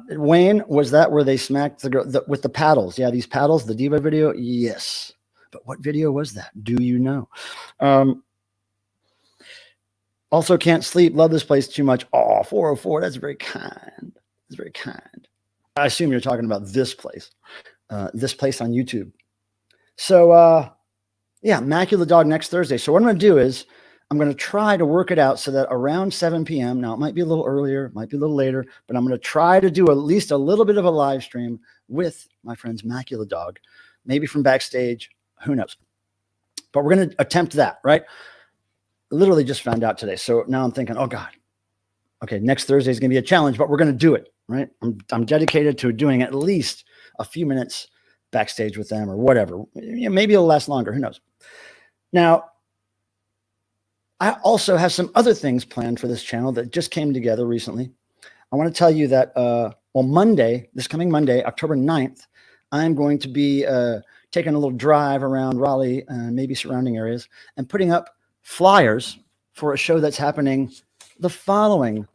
Wayne, was that where they smacked the girl with the paddles? Yeah, these paddles, the Devo video. Yes. But what video was that? Do you know? Also can't sleep. Love this place too much. Oh, 404. That's very kind. That's very kind. I assume you're talking about this place on YouTube. So, yeah, Macula Dog next Thursday. So what I'm going to do is I'm going to try to work it out so that around 7 p.m. Now, it might be a little earlier, it might be a little later, but I'm going to try to do at least a little bit of a live stream with my friends Macula Dog, maybe from backstage. Who knows? But we're going to attempt that, right? Literally just found out today. So now I'm thinking, oh God, okay, next Thursday is going to be a challenge, but we're going to do it, right? I'm dedicated to doing at least a few minutes backstage with them or whatever. Maybe it'll last longer. Who knows? Now, I also have some other things planned for this channel that just came together recently. I want to tell you that, Monday, this coming Monday, October 9th, I'm going to be taking a little drive around Raleigh and maybe surrounding areas and putting up flyers for a show that's happening the following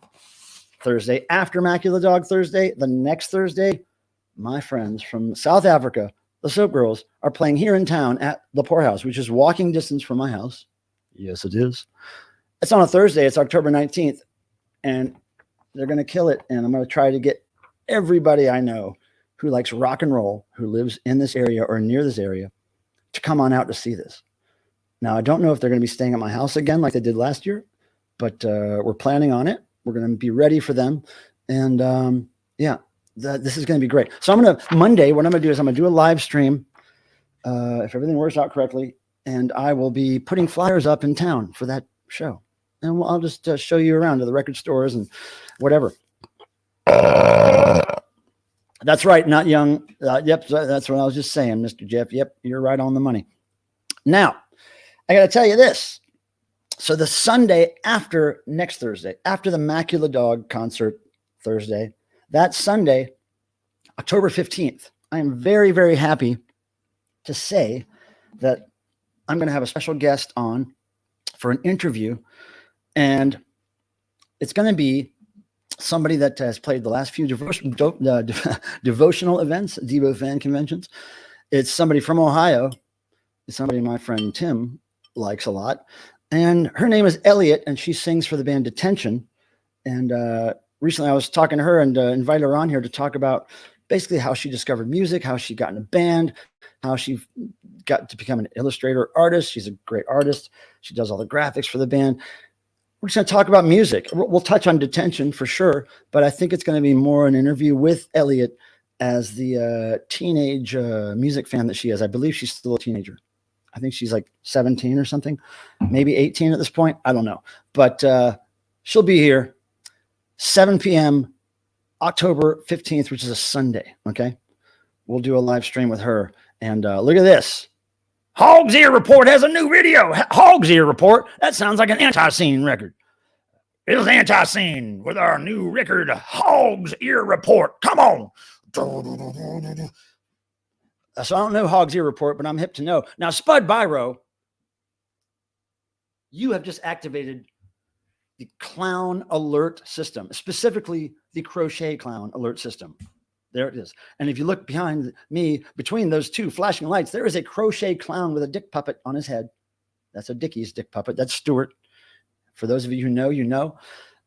Thursday after Macula Dog Thursday. The next Thursday, my friends from South Africa, the Soap Girls, are playing here in town at the Poorhouse, which is walking distance from my house. Yes, it is. It's on a Thursday. It's October 19th, and they're going to kill it. And I'm going to try to get everybody I know who likes rock and roll, who lives in this area or near this area, to come on out to see this. Now, I don't know if they're going to be staying at my house again like they did last year, but we're planning on it. We're going to be ready for them. And yeah, this is going to be great. So Monday, what I'm going to do is I'm going to do a live stream, if everything works out correctly, and I will be putting flyers up in town for that show. And I'll just show you around to the record stores and whatever. That's right, not young. Yep, that's what I was just saying, Mr. Jeff. Yep, you're right on the money. Now, I got to tell you this. So the Sunday after next Thursday, after the Macula Dog concert Thursday, that Sunday, October 15th, I am very, very happy to say that I'm going to have a special guest on for an interview. And it's going to be somebody that has played the last few devotional events, Devo fan conventions. It's somebody from Ohio. It's somebody my friend Tim likes a lot. And her name is Elliot, and she sings for the band Detention. And recently I was talking to her and invited her on here to talk about basically how she discovered music, how she got in a band, how she got to become an illustrator artist. She's a great artist. She does all the graphics for the band. We're just going to talk about music. We'll touch on Detention for sure, but I think it's going to be more an interview with Elliot as the teenage music fan that she is. I believe she's still a teenager. I think she's like 17 or something, maybe 18 at this point. I don't know, but she'll be here 7 p.m. October 15th, which is a Sunday. Okay. We'll do a live stream with her. And look at this. Hog's Ear Report has a new video. Hog's Ear Report. That sounds like an Antiseen record. It is Antiseen with our new record, Hog's Ear Report. Come on. So I don't know Hog's Ear Report, but I'm hip to know. Now, Spud Byro, you have just activated the clown alert system, specifically the crochet clown alert system. There it is. And if you look behind me, between those two flashing lights, there is a crochet clown with a dick puppet on his head. That's a Dickie's dick puppet. That's Stuart. For those of you who know, you know.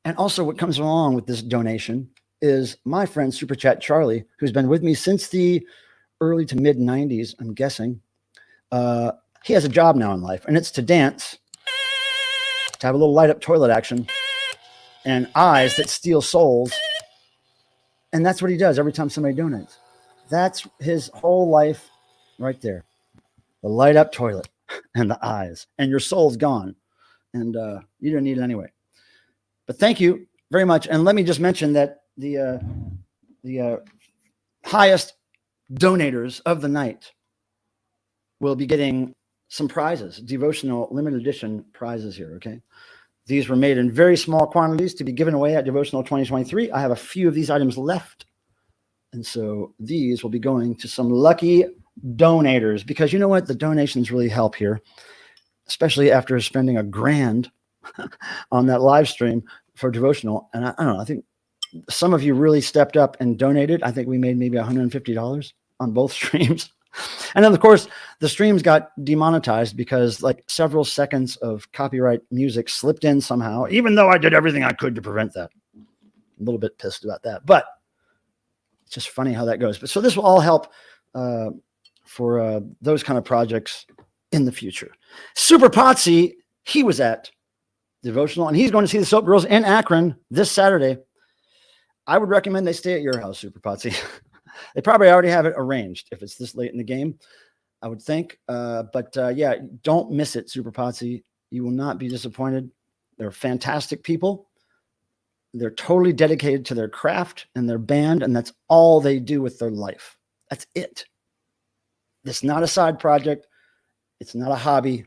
And also what comes along with this donation is my friend Super Chat Charlie, who's been with me since the early to mid 90s, I'm guessing. He has a job now in life, and it's to dance, to have a little light up toilet action, and eyes that steal souls. And that's what he does every time somebody donates. That's his whole life right there. The light up toilet and the eyes, and your soul's gone. And you don't need it anyway. But thank you very much. And let me just mention that the highest donators of the night will be getting some prizes, devotional limited edition prizes here, okay? These were made in very small quantities to be given away at Devotional 2023. I have a few of these items left. And so these will be going to some lucky donators, because you know what? The donations really help here, especially after spending $1,000 on that live stream for Devotional. And I don't know, I think some of you really stepped up and donated. I think we made maybe $150 on both streams. And then, of course, the streams got demonetized because like several seconds of copyright music slipped in somehow, even though I did everything I could to prevent that. A little bit pissed about that, but it's just funny how that goes. But so this will all help for those kind of projects in the future. Super Potsy, he was at Devotional, and he's going to see the Soap Girls in Akron this Saturday. I would recommend they stay at your house, Super Potsy. They probably already have it arranged if it's this late in the game, I would think. But yeah, don't miss it, Super Potsy. You will not be disappointed. They're fantastic people. They're totally dedicated to their craft and their band, and that's all they do with their life. That's it. It's not a side project. It's not a hobby.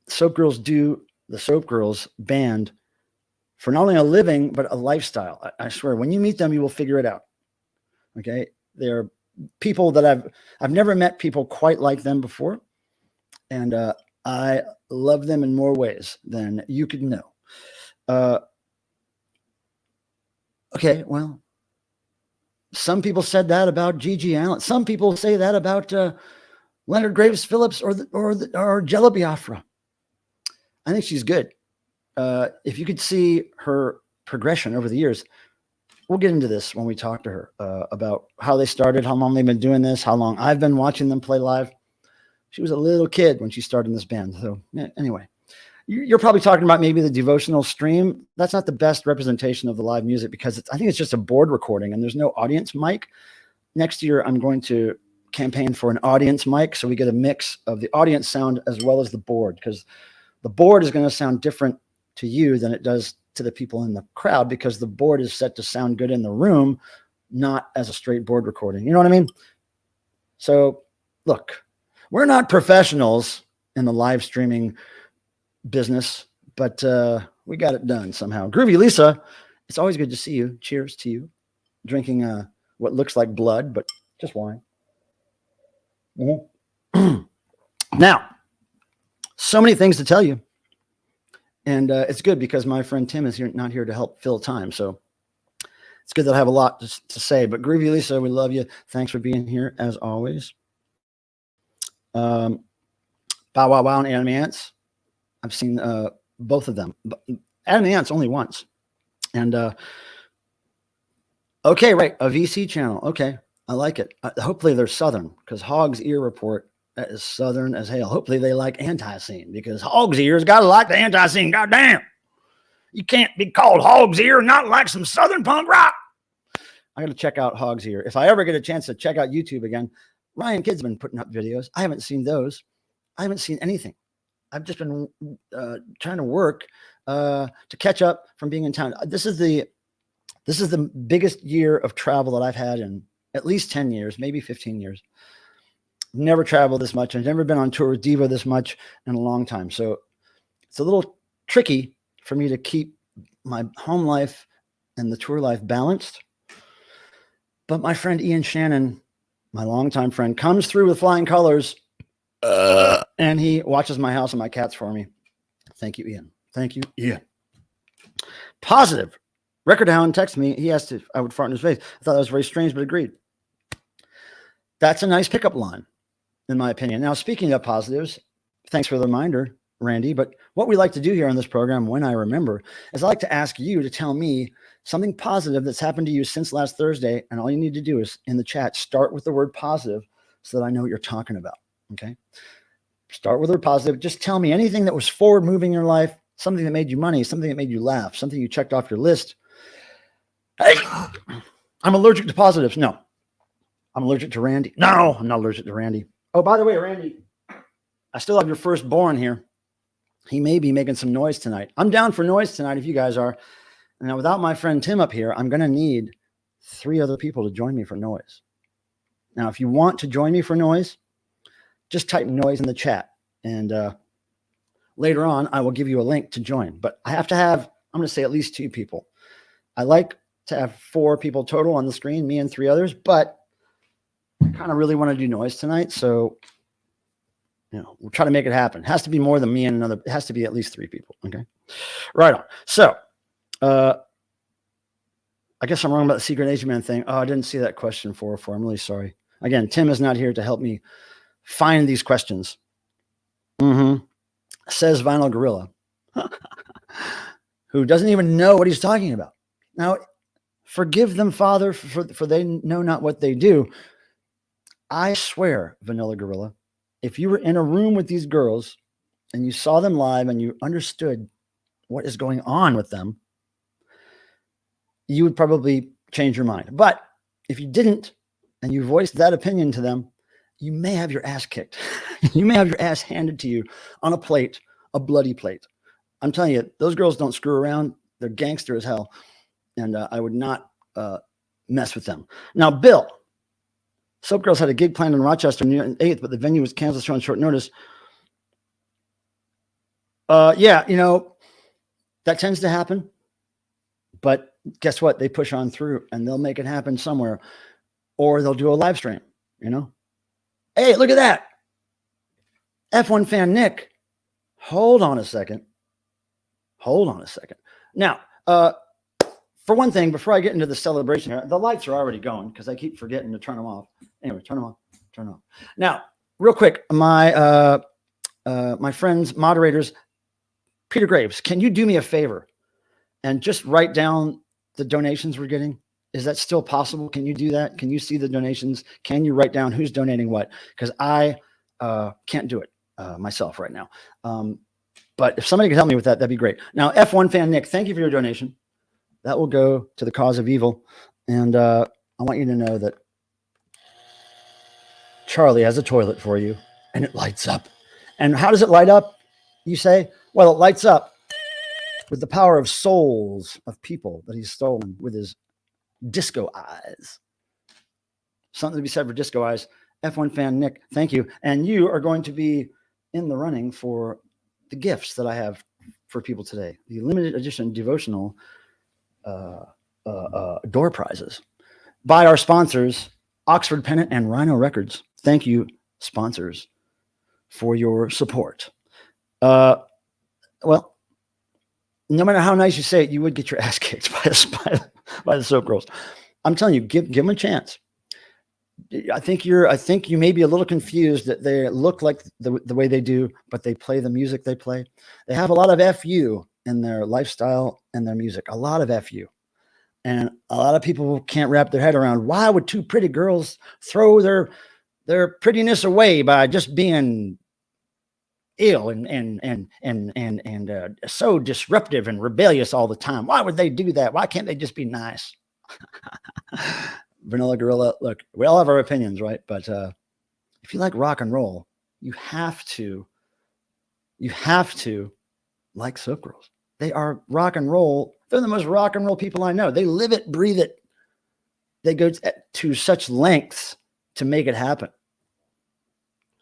Soap Girls do the Soap Girls band for not only a living, but a lifestyle. I swear, when you meet them, you will figure it out. Okay, they're people that I've never met people quite like them before, and I love them in more ways than you could know. Okay, well, some people said that about Gigi Allen. Some people say that about Leonard Graves Phillips or Jello Biafra. I think she's good. If you could see her progression over the years. We'll get into this when we talk to her about how they started, how long they've been doing this, how long I've been watching them play live. She was a little kid when she started in this band. So yeah, anyway, you're probably talking about maybe the Devotional stream. That's not the best representation of the live music because I think it's just a board recording and there's no audience mic. Next year, I'm going to campaign for an audience mic so we get a mix of the audience sound as well as the board, because the board is going to sound different to you than it does to the people in the crowd, because the board is set to sound good in the room, not as a straight board recording. You know what I mean? So look, we're not professionals in the live streaming business, but we got it done somehow. Groovy Lisa, it's always good to see you. Cheers to you. Drinking what looks like blood, but just wine. Mm-hmm. Now, so many things to tell you. And it's good because my friend Tim is here, not here to help fill time. So it's good that I have a lot to say. But Groovy Lisa, we love you. Thanks for being here, as always. Bow Wow Wow and Anime Ants. I've seen both of them. Anime Ants only once. And okay, right. A VC channel. Okay. I like it. Hopefully they're Southern, because Hog's Ear Report, that is Southern as hell. Hopefully they like Antiseen, because Hog's Ear's got to like the Antiseen. Goddamn. You can't be called Hog's Ear and not like some Southern punk rock. I got to check out Hog's Ear. If I ever get a chance to check out YouTube again, Ryan Kidd's been putting up videos. I haven't seen those. I haven't seen anything. I've just been trying to work to catch up from being in town. This is the biggest year of travel that I've had in at least 10 years, maybe 15 years. Never traveled this much. I've never been on tour with Diva this much in a long time. So it's a little tricky for me to keep my home life and the tour life balanced. But my friend Ian Shannon, my longtime friend, comes through with flying colors and he watches my house and my cats for me. Thank you, Ian. Thank you, Ian. Positive Record Hound texted me. He asked if I would fart in his face. I thought that was very strange, but agreed. That's a nice pickup line, in my opinion. Now, speaking of positives, thanks for the reminder, Randy. But what we like to do here on this program, when I remember, is I like to ask you to tell me something positive that's happened to you since last Thursday. And all you need to do is in the chat, start with the word positive so that I know what you're talking about. Okay. Start with the word positive. Just tell me anything that was forward moving in your life, something that made you money, something that made you laugh, something you checked off your list. Hey, I'm allergic to positives. No, I'm allergic to Randy. No, I'm not allergic to Randy. Oh, by the way, Randy, I still have your firstborn here. He may be making some noise tonight. I'm down for noise tonight if you guys are. Now, without my friend Tim up here, I'm going to need 3 other people to join me for noise. Now, if you want to join me for noise, just type noise in the chat. And later on, I will give you a link to join. But I have to have, I'm going to say at least 2 people. I like to have 4 people total on the screen, me and 3 others, but I kind of really want to do noise tonight. So, we'll try to make it happen. It has to be more than me and another. It has to be at least 3 people. Okay. Right on. So, I guess I'm wrong about the Secret Asian Man thing. Oh, I didn't see that question 404. I'm really sorry. Again, Tim is not here to help me find these questions. Says Vinyl Gorilla, who doesn't even know what he's talking about. Now, forgive them, Father, for they know not what they do. I swear, Vanilla Gorilla, if you were in a room with these girls and you saw them live and you understood what is going on with them, you would probably change your mind. But if you didn't and you voiced that opinion to them, you may have your ass kicked. You may have your ass handed to you on a plate, a bloody plate. I'm telling you, those girls don't screw around. They're gangster as hell. And I would not mess with them. Now, Bill, Soap Girls had a gig planned in Rochester on the 8th, but the venue was canceled on short notice. Yeah, that tends to happen. But guess what? They push on through and they'll make it happen somewhere. Or they'll do a live stream, Hey, look at that. F1 fan Nick. Hold on a second. Now, for one thing, before I get into the celebration here, the lights are already going because I keep forgetting to turn them off. Anyway, turn them off. Now, real quick, my friends, moderators, Peter Graves, can you do me a favor and just write down the donations we're getting? Is that still possible? Can you do that? Can you see the donations? Can you write down who's donating what? Because I can't do it myself right now. But if somebody could help me with that, that'd be great. Now, F1 fan Nick, thank you for your donation. That will go to the cause of evil. And I want you to know that Charlie has a toilet for you and it lights up. And how does it light up? You say, well, it lights up with the power of souls of people that he's stolen with his disco eyes. Something to be said for disco eyes. F1 fan Nick, thank you. And you are going to be in the running for the gifts that I have for people today. The limited edition devotional door prizes by our sponsors, Oxford Pennant and Rhino Records. Thank you, sponsors, for your support. Well, no matter how nice you say it, you would get your ass kicked by the Soap Girls. I'm telling you, give them a chance. I think you may be a little confused that they look like the way they do, but they play the music they play. They have a lot of FU in their lifestyle and their music, a lot of FU. And a lot of people can't wrap their head around why would 2 pretty girls throw their prettiness away by just being ill and so disruptive and rebellious all the time. Why would they do that? Why can't they just be nice? Vanilla Gorilla, look, we all have our opinions, right? But if you like rock and roll, you have to like Soap Girls. They are rock and roll. They're the most rock and roll people I know. They live it, breathe it. They go to such lengths to make it happen.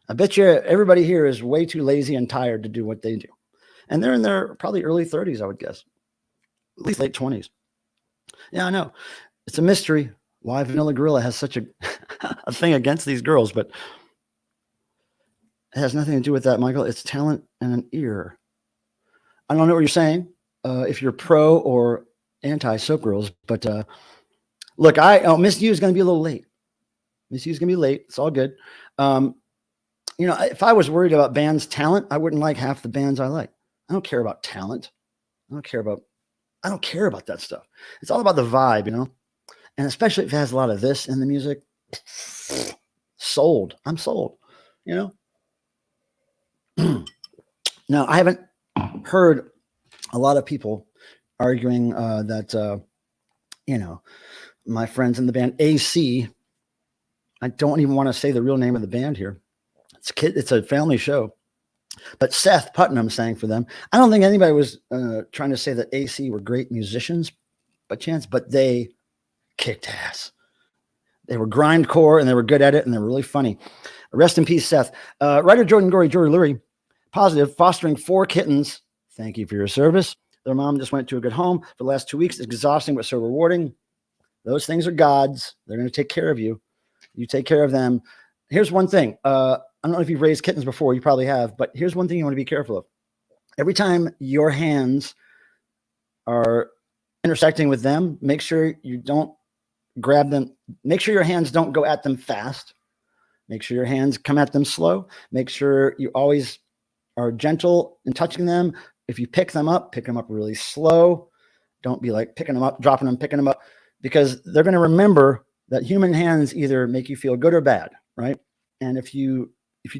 I bet you everybody here is way too lazy and tired to do what they do. And they're in their probably early 30s, I would guess. At least late 20s. Yeah, I know. It's a mystery why Vanilla Gorilla has such a thing against these girls, but it has nothing to do with that, Michael. It's talent and an ear. I don't know what you're saying. If you're pro or anti-soap girls, but look, Miss You is going to be a little late. Miss You is going to be late. It's all good. If I was worried about bands' talent, I wouldn't like half the bands I like. I don't care about talent. I don't care about that stuff. It's all about the vibe, and especially if it has a lot of this in the music. Sold. I'm sold. Now, I haven't heard a lot of people arguing that my friends in the band AC. I don't even want to say the real name of the band here. It's a family show, but Seth Putnam sang for them. I don't think anybody was trying to say that AC were great musicians by chance, but they kicked ass. They were grindcore and they were good at it and they were really funny. Rest in peace, Seth. Writer Jordan Jory Lurie, positive, fostering 4 kittens. Thank you for your service. Their mom just went to a good home for the last 2 weeks. It's exhausting, but so rewarding. Those things are God's. They're going to take care of you. You take care of them. Here's one thing. I don't know if you've raised kittens before. You probably have, but here's one thing you want to be careful of. Every time your hands are intersecting with them, make sure you don't grab them. Make sure your hands don't go at them fast. Make sure your hands come at them slow. Make sure you always are gentle in touching them. If you pick them up really slow. Don't be like picking them up, dropping them, picking them up, because they're going to remember that human hands either make you feel good or bad, right? And if you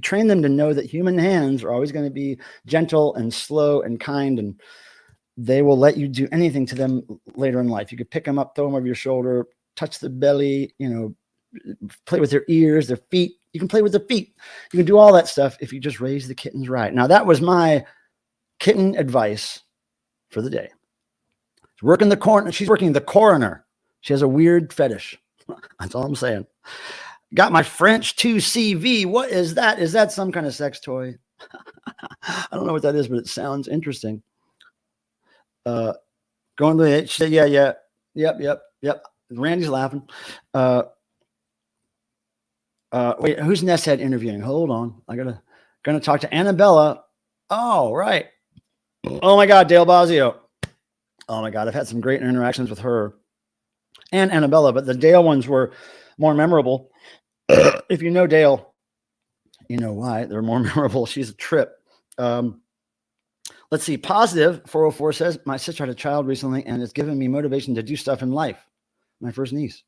train them to know that human hands are always going to be gentle and slow and kind, and they will let you do anything to them later in life. You could pick them up, throw them over your shoulder, touch the belly, play with their ears, their feet. You can play with their feet. You can do all that stuff if you just raise the kittens right. Now, that was my kitten advice for the day. She's working the coroner. She has a weird fetish. That's all I'm saying. Got my French 2CV. What is that? Is that some kind of sex toy? I don't know what that is, but it sounds interesting. Going to the, she said, yeah. Yep. Randy's laughing. Wait, who's Nesshead interviewing? Hold on. Gonna talk to Annabella. Oh, right. Oh my God, Dale Bosio. Oh my God, I've had some great interactions with her and Annabella, but the Dale ones were more memorable. If you know Dale, you know why they're more memorable. She's a trip. Let's see. Positive 404 says, my sister had a child recently and it's given me motivation to do stuff in life. My first niece.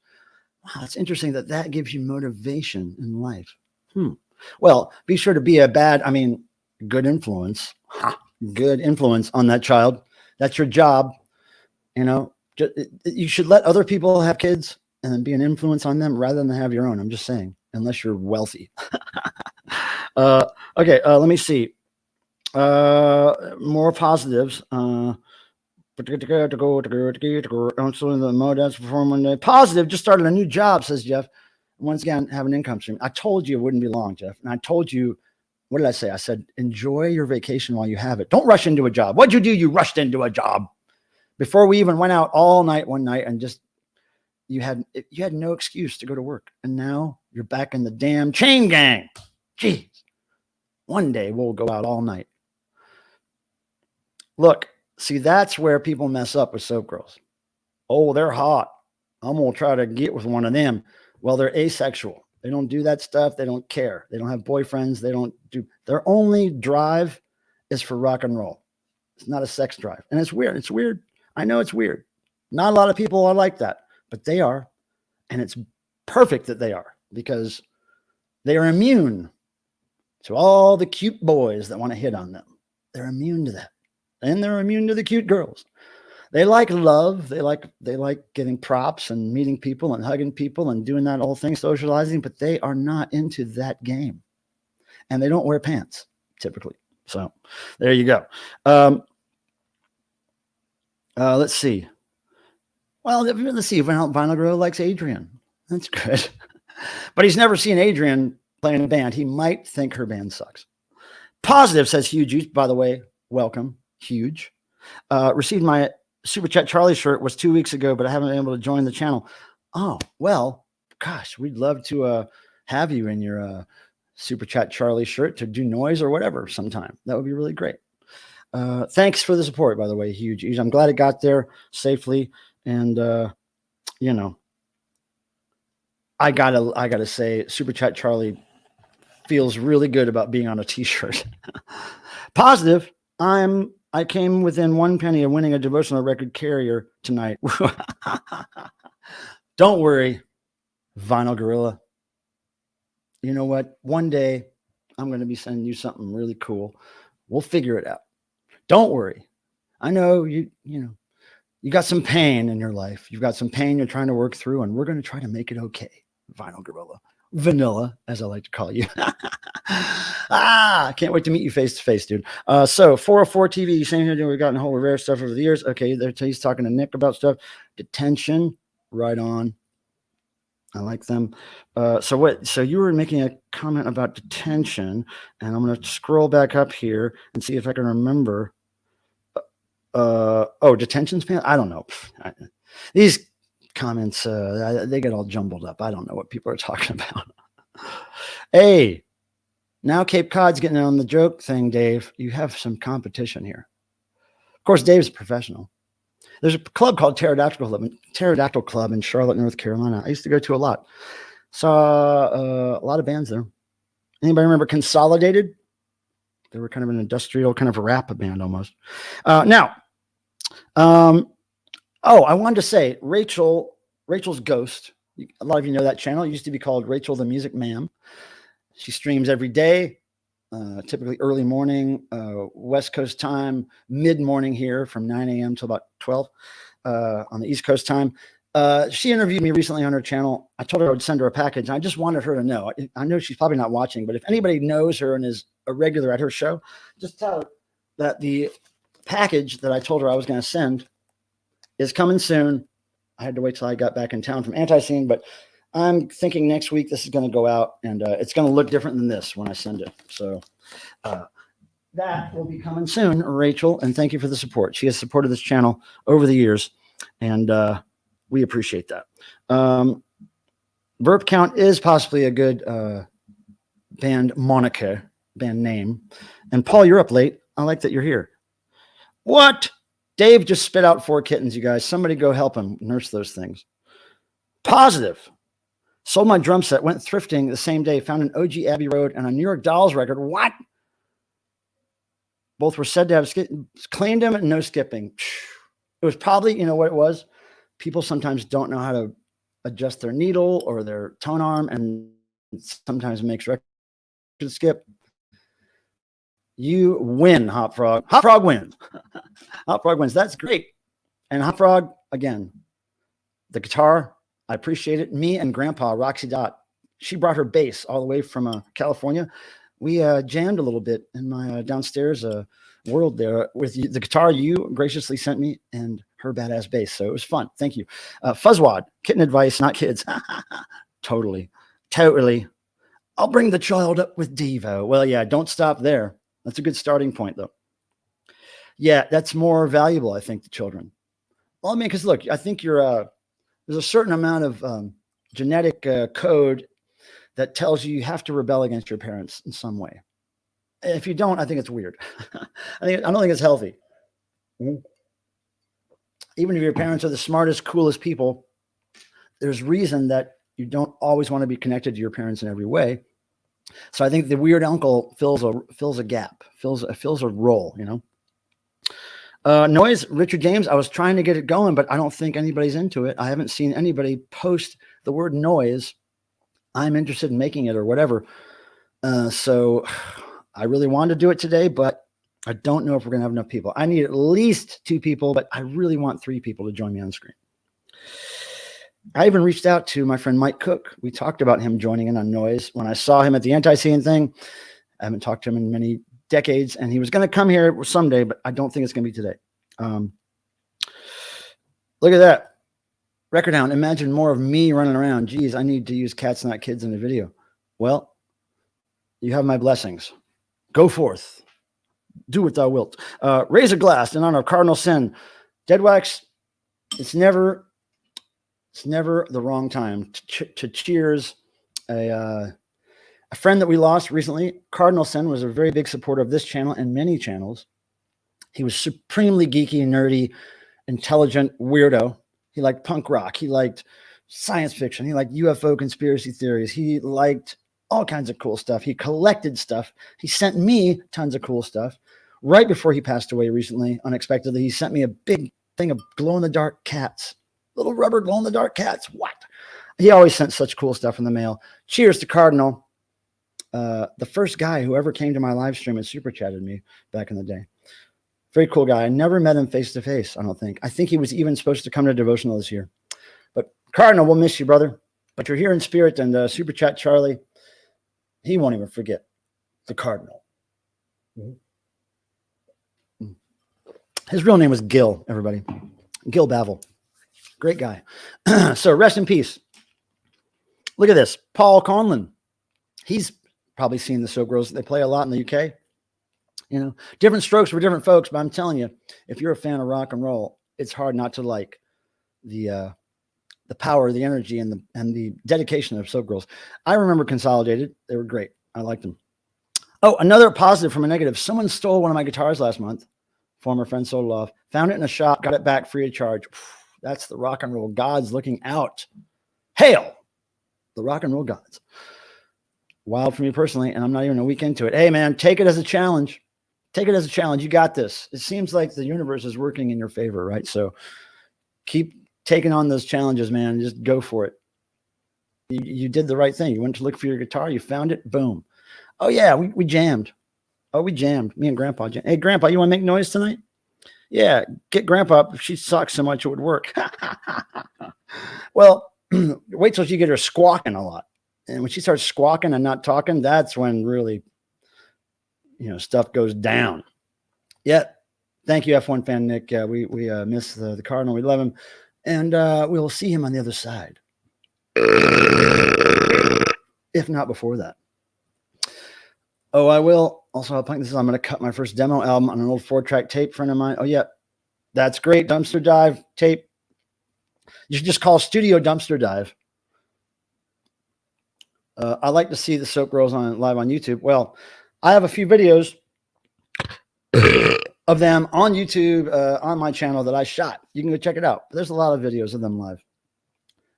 Wow, it's interesting that gives you motivation in life. Well, be sure to be good influence. Good influence on that child. That's your job. You should let other people have kids and then be an influence on them rather than have your own. I'm just saying, unless you're wealthy. Okay, let me see. More positives. The Modats perform one day. Positive, just started a new job, says Jeff. Once again, have an income stream. I told you it wouldn't be long, Jeff. And I told you, what did I say? I said, enjoy your vacation while you have it. Don't rush into a job. What'd you do? You rushed into a job. Before we even went out all night one night and just, you had no excuse to go to work. And now you're back in the damn chain gang. Jeez. One day we'll go out all night. Look, see, that's where people mess up with soap girls. Oh, they're hot. I'm going to try to get with one of them. Well, they're asexual. They don't do that stuff. They don't care. They don't have boyfriends. Their only drive is for rock and roll. It's not a sex drive. And it's weird. It's weird. I know it's weird. Not a lot of people are like that, but they are. And it's perfect that they are, because they are immune to all the cute boys that want to hit on them. They're immune to that. And they're immune to the cute girls. They like love. They like getting props and meeting people and hugging people and doing that whole thing, socializing, but they are not into that game. And they don't wear pants typically. So there you go. Let's see. Well, let's see. Vinyl Girl likes Adrian. That's good. But he's never seen Adrian play in a band. He might think her band sucks. Positive, says Huge. By the way, welcome. Huge. Received my Super Chat Charlie shirt was 2 weeks ago, but I haven't been able to join the channel. Oh, well, gosh, we'd love to have you in your Super Chat Charlie shirt to do noise or whatever sometime. That would be really great. Thanks for the support, by the way. Huge. I'm glad it got there safely. And, you know, I gotta say, Super Chat Charlie feels really good about being on a t-shirt. Positive. I came within 1 penny of winning a devotional record carrier tonight. Don't worry, Vinyl Gorilla. You know what? One day I'm going to be sending you something really cool. We'll figure it out. Don't worry. I know you got some pain in your life. You've got some pain you're trying to work through, and we're going to try to make it okay. Vinyl Gorilla. Vanilla, as I like to call you. I can't wait to meet you face to face, dude. So 404 TV, same here. We've gotten a whole rare stuff over the years. Okay, he's talking to Nick about stuff. Detention, right on. I like them. So you were making a comment about detention, and I'm going to scroll back up here and see if I can remember. Detention span. I don't know. These comments, they get all jumbled up. I don't know what people are talking about. Hey, now Cape Cod's getting on the joke thing, Dave. You have some competition here. Of course, Dave's a professional. There's a club called Pterodactyl Club in Charlotte, North Carolina. I used to go to a lot. Saw a lot of bands there. Anybody remember Consolidated? They were kind of an industrial kind of rap band almost. I wanted to say Rachel's Ghost. A lot of you know that channel. It used to be called Rachel the Music Ma'am. She streams every day, typically early morning, West Coast time, mid-morning here from 9 a.m. till about 12 on the East Coast time. She interviewed me recently on her channel. I told her I would send her a package. And I just wanted her to know. I know she's probably not watching, but if anybody knows her and is a regular at her show, just tell her that the package that I told her I was going to send is coming soon. I had to wait till I got back in town from Antiseen, but I'm thinking next week this is going to go out, and it's going to look different than this when I send it. So that will be coming soon, Rachel, and thank you for the support. She has supported this channel over the years, and we appreciate that. Burp Count is possibly a good band moniker, band name. And Paul, you're up late. I like that you're here. What? Dave just spit out 4 kittens, you guys. Somebody go help him nurse those things. Positive. Sold my drum set, went thrifting the same day, found an OG Abbey Road and a New York Dolls record. What? Both were said to have claimed them and no skipping. It was probably, you know what it was? People sometimes don't know how to adjust their needle or their tone arm, and sometimes makes record skip. You win, Hot Frog. Hot Frog wins. Hot Frog wins. That's great. And Hot Frog, again, the guitar, I appreciate it. Me and Grandpa, Roxy Dot, she brought her bass all the way from California. We jammed a little bit in my downstairs world there with the guitar you graciously sent me and her badass bass. So it was fun. Thank you. Fuzzwad, kitten advice, not kids. Totally. I'll bring the child up with Devo. Well, yeah, don't stop there. That's a good starting point, though. Yeah, that's more valuable, I think, to children. Well, I mean, because look, I think there's a certain amount of genetic code that tells you have to rebel against your parents in some way. If you don't, I think it's weird. I don't think it's healthy. Even if your parents are the smartest, coolest people, there's reason that you don't always want to be connected to your parents in every way. So I think the weird uncle fills a gap, fills a role, you know. Noise, Richard James, I was trying to get it going, but I don't think anybody's into it. I haven't seen anybody post the word noise. I'm interested in making it or whatever. So I really wanted to do it today, but I don't know if we're going to have enough people. I need at least 2 people, but I really want 3 people to join me on screen. I even reached out to my friend Mike Cook. We talked about him joining in on Noise. When I saw him at the Antiseen thing, I haven't talked to him in many decades, and he was going to come here someday, but I don't think it's going to be today. Look at that. Record Hound, imagine more of me running around. Geez, I need to use Cats Not Kids in the video. Well, you have my blessings. Go forth. Do what thou wilt. Raise a glass in honor of Cardinal Sin. Deadwax, it's never the wrong time to cheers a friend that we lost recently. Cardinal Sin was a very big supporter of this channel and many channels. He was supremely geeky and nerdy, intelligent weirdo. He liked punk rock. He liked science fiction. He liked UFO conspiracy theories. He liked all kinds of cool stuff. He collected stuff. He sent me tons of cool stuff. Right before he passed away recently, unexpectedly, he sent me a big thing of glow-in-the-dark cats, little rubber glow-in-the-dark cats. What? He always sent such cool stuff in the mail. Cheers to Cardinal, the first guy who ever came to my live stream and super chatted me back in the day. Very cool guy. I never met him face to face, I don't think. I think he was even supposed to come to Devotional this year. But Cardinal, we'll miss you, brother. But you're here in spirit, and super chat Charlie, he won't even forget the Cardinal. His real name was Gil, everybody. Gil Bavel. Great guy. So rest in peace. Look at this. Paul Conlon. He's probably seen the Soap Girls. They play a lot in the UK. You know, different strokes for different folks, but I'm telling you, if you're a fan of rock and roll, it's hard not to like the power, the energy, and the dedication of Soap Girls. I remember Consolidated. They were great. I liked them. Oh, another positive from a negative. Someone stole one of my guitars last month. Former friend sold it off. Found it in a shop. Got it back free of charge. That's the rock and roll gods looking out. Hail the rock and roll gods. Wild for me personally, and I'm not even a week into it. Hey, man, take it as a challenge. Take it as a challenge. You got this. It seems like the universe is working in your favor, right? So keep taking on those challenges, man. Just go for it. You did the right thing. You went to look for your guitar. You found it. Boom. Oh, yeah, we jammed. Oh, we jammed. Me and Grandpa jammed. Hey, Grandpa, you want to make noise tonight? Yeah, get Grandpa. If she sucks so much, it would work. Well, wait till you get her squawking a lot. And when she starts squawking and not talking, that's when really, stuff goes down. Yeah. Thank you, F1 fan Nick. We miss the Cardinal. We love him. And we will see him on the other side. If not before that. Oh, I will. Also, I'm going to cut my first demo album on an old 4-track tape friend of mine. Oh, yeah. That's great. Dumpster Dive tape. You should just call Studio Dumpster Dive. I like to see the Soap Girls live on YouTube. Well, I have a few videos of them on YouTube on my channel that I shot. You can go check it out. There's a lot of videos of them live.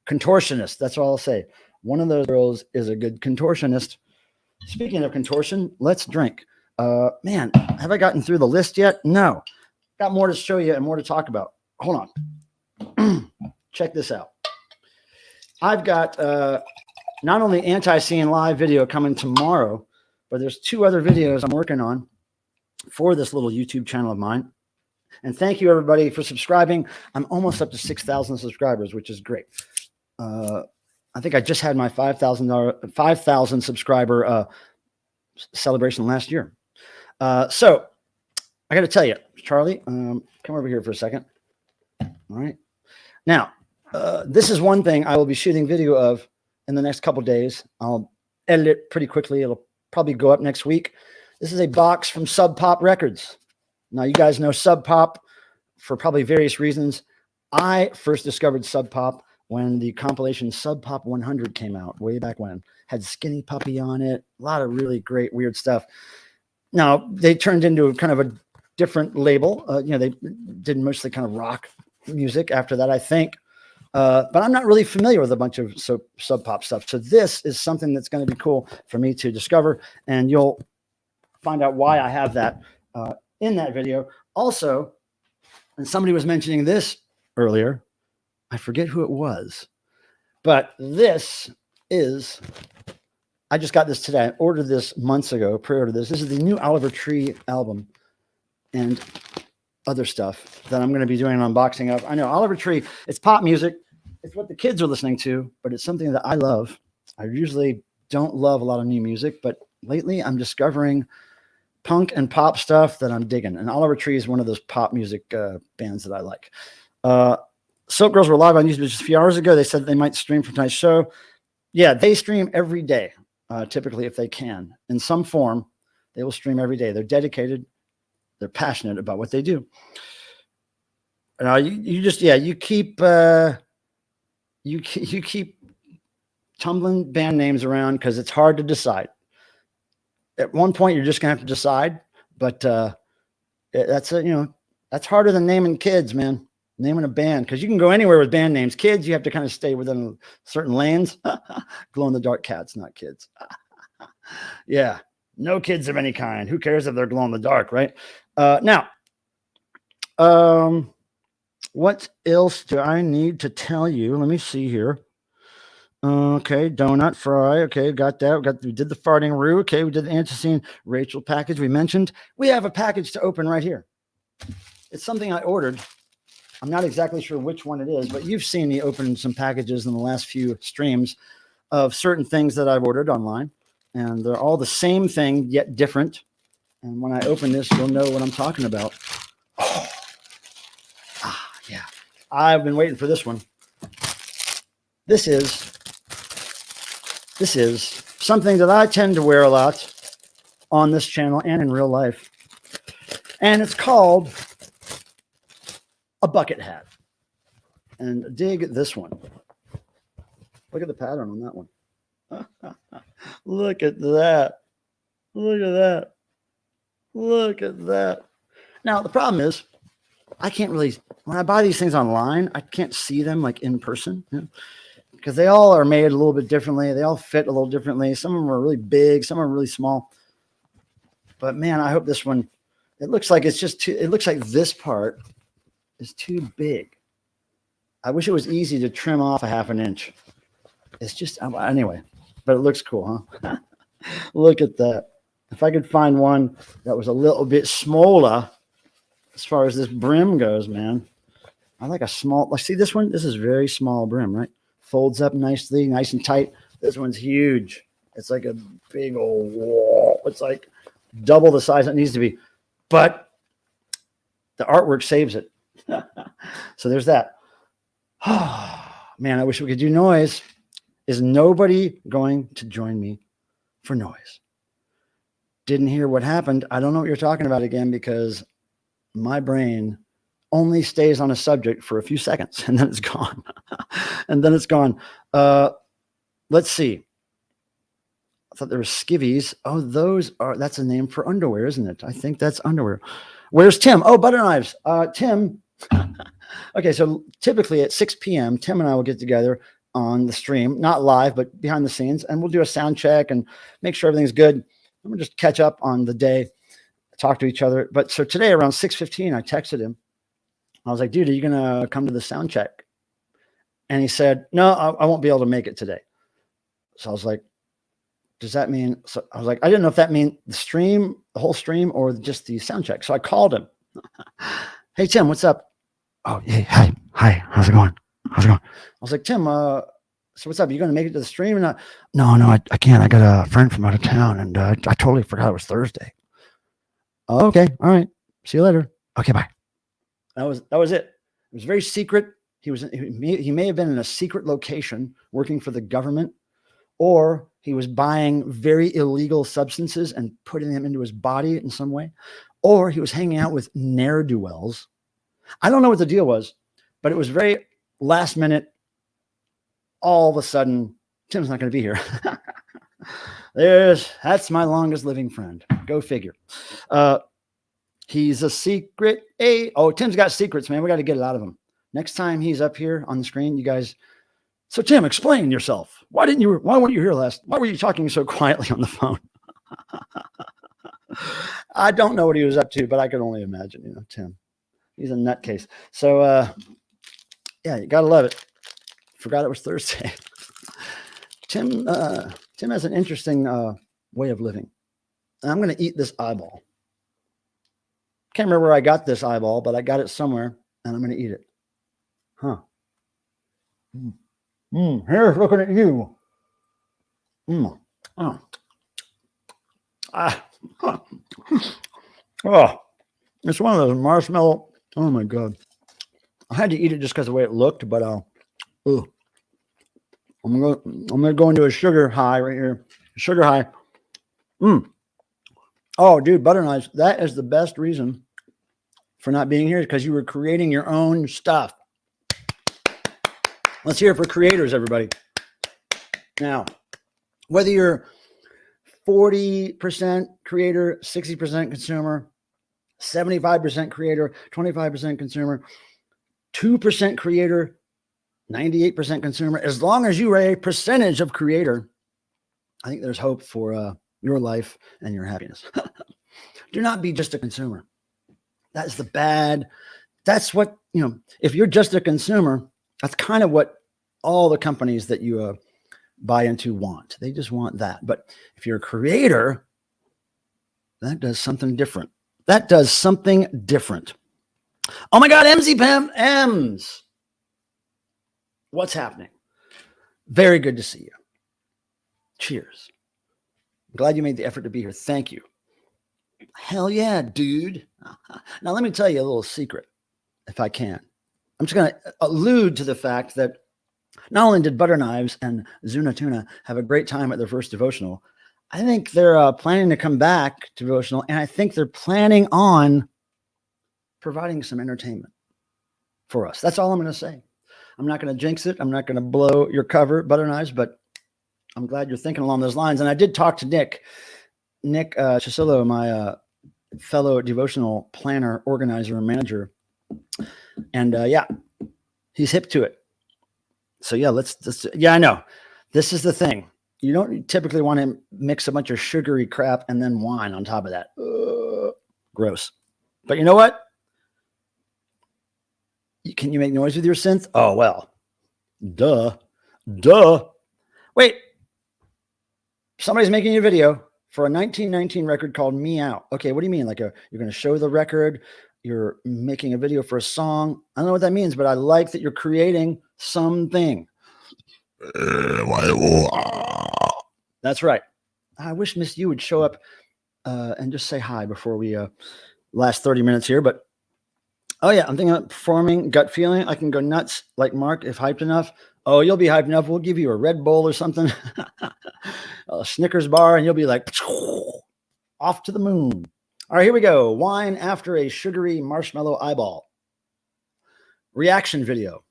Contortionist. That's all I'll say. One of those girls is a good contortionist. Speaking of contortion, let's drink. Man, have I gotten through the list yet? No. Got more to show you and more to talk about. Hold on. Check this out. I've got not only Antiseen live video coming tomorrow, but there's 2 other videos I'm working on for this little YouTube channel of mine. And thank you, everybody, for subscribing. I'm almost up to 6,000 subscribers, which is great. I think I just had my 5,000 subscriber celebration last year. So I got to tell you, Charlie, come over here for a second. All right. Now, this is one thing I will be shooting video of in the next couple days. I'll edit it pretty quickly. It'll probably go up next week. This is a box from Sub Pop Records. Now, you guys know Sub Pop for probably various reasons. I first discovered Sub Pop when the compilation Sub Pop 100 came out way back when. Had Skinny Puppy on it. A lot of really great, weird stuff. Now, they turned into kind of a different label. They did mostly kind of rock music after that, I think. But I'm not really familiar with a bunch of Sub Pop stuff. So this is something that's going to be cool for me to discover. And you'll find out why I have that in that video. Also, and somebody was mentioning this earlier. I forget who it was. But this is, I just got this today. I ordered this months ago, pre-ordered this. This is the new Oliver Tree album and other stuff that I'm going to be doing an unboxing of. I know Oliver Tree, it's pop music. It's what the kids are listening to, but it's something that I love. I usually don't love a lot of new music, but lately I'm discovering punk and pop stuff that I'm digging. And Oliver Tree is one of those pop music bands that I like. Soap Girls were live on YouTube just a few hours ago. They said they might stream from tonight's show. Yeah, they stream every day, typically if they can. In some form, they will stream every day. They're dedicated. They're passionate about what they do. You keep tumbling band names around because it's hard to decide. At one point, you're just going to have to decide. But That's that's harder than naming kids, man. Naming a band, because you can go anywhere with band names. Kids, you have to kind of stay within certain lanes. Glow in the dark cats, not kids. Yeah, no kids of any kind. Who cares if they're glow in the dark, right? Now, what else do I need to tell you? Let me see here. Okay, donut fry. Okay, got that. We did the farting roux. Okay, we did the Antiseen Rachel package we mentioned. We have a package to open right here. It's something I ordered. I'm not exactly sure which one it is, but you've seen me open some packages in the last few streams of certain things that I've ordered online, and they're all the same thing yet different. And when I open this, you'll know what I'm talking about. Oh, yeah. I've been waiting for this one. This is something that I tend to wear a lot on this channel and in real life. And it's called a bucket hat. And dig this one. Look at the pattern on that one. Look at that. Look at that. Look at that. Now, the problem is, I can't really, when I buy these things online, I can't see them like in person, because they all are made a little bit differently. They all fit a little differently. Some of them are really big. Some are really small. But man, I hope this one, it looks like it's just too, it looks like this part is too big. I wish it was easy to trim off a half an inch. It's just, anyway, but it looks cool, huh? Look at that. If I could find one that was a little bit smaller as far as this brim goes, man. I like a small, like, see this one? This is very small brim, right? Folds up nicely, nice and tight. This one's huge. It's like a big old wall. It's like double the size it needs to be. But the artwork saves it. So there's that. Man, I wish we could do noise. Is nobody going to join me for noise? Didn't hear what happened. I don't know what you're talking about again, because my brain only stays on a subject for a few seconds and then it's gone. And then it's gone. Let's see. I thought there were skivvies. Oh, that's a name for underwear, isn't it? I think that's underwear. Where's Tim? Oh, butter knives. Tim. Okay, so typically at 6 p.m., Tim and I will get together on the stream, not live, but behind the scenes, and we'll do a sound check and make sure everything's good. And we'll just catch up on the day, talk to each other. But so today around 6:15, I texted him. I was like, dude, are you going to come to the sound check? And he said, no, I won't be able to make it today. So I was like, does that mean, so I was like, I didn't know if that meant the stream, the whole stream, or just the sound check. So I called him. Hey, Tim, what's up? Oh, hey, hi, how's it going? I was like, Tim, so what's up? You going to make it to the stream or not? No, I can't. I got a friend from out of town, and I totally forgot it was Thursday. Oh, okay, all right. See you later. Okay, bye. That was it. It was very secret. He may have been in a secret location working for the government, or he was buying very illegal substances and putting them into his body in some way, or he was hanging out with ne'er-do-wells. I don't know what the deal was, but it was very last minute. All of a sudden, Tim's not going to be here. That's my longest living friend. Go figure. He's a secret. Oh, Tim's got secrets, man. We got to get it out of him. Next time he's up here on the screen, you guys. So Tim, explain yourself. Why weren't you here last? Why were you talking so quietly on the phone? I don't know what he was up to, but I could only imagine, Tim. He's a nutcase. So, yeah, you got to love it. Forgot it was Thursday. Tim has an interesting way of living. And I'm going to eat this eyeball. Can't remember where I got this eyeball, but I got it somewhere, and I'm going to eat it. Huh. Here's looking at you. Oh. Oh, it's one of those marshmallow. Oh my God. I had to eat it just because of the way it looked, but I'm gonna go into a sugar high right here. Sugar high. Oh, dude, butter knives. That is the best reason for not being here, because you were creating your own stuff. Let's hear it for creators, everybody. Now, whether you're 40% creator, 60% consumer, 75% creator, 25% consumer, 2% creator, 98% consumer. As long as you are a percentage of creator, I think there's hope for your life and your happiness. Do not be just a consumer. That's the bad. That's what, if you're just a consumer, that's kind of what all the companies that you buy into want. They just want that. But if you're a creator, that does something different. That does something different. Oh my God, Ems. What's happening? Very good to see you. Cheers. I'm glad you made the effort to be here. Thank you. Hell yeah, dude. Now, let me tell you a little secret, if I can. I'm just going to allude to the fact that not only did Butter Knives and Zuna Tuna have a great time at their first devotional, I think they're planning to come back to devotional, and I think they're planning on providing some entertainment for us. That's all I'm going to say. I'm not going to jinx it. I'm not going to blow your cover, Butter Knives, but I'm glad you're thinking along those lines. And I did talk to Nick Chisillo, my fellow devotional planner, organizer, and manager. And yeah, he's hip to it. So yeah, I know. This is the thing. You don't typically want to mix a bunch of sugary crap and then wine on top of that. Gross. But you know what? Can you make noise with your synth? Oh, well, duh. Wait, somebody's making a video for a 1919 record called Me Out. Okay, what do you mean? Like you're going to show the record? You're making a video for a song? I don't know what that means, but I like that you're creating something. That's right. I wish Miss U would show up and just say hi before we last 30 minutes here. But oh yeah, I'm thinking about performing, gut feeling. I can go nuts like Mark if hyped enough. Oh, you'll be hyped enough. We'll give you a Red Bull or something, a Snickers bar, and you'll be like off to the moon. All right, here we go. Wine after a sugary marshmallow eyeball. Reaction video.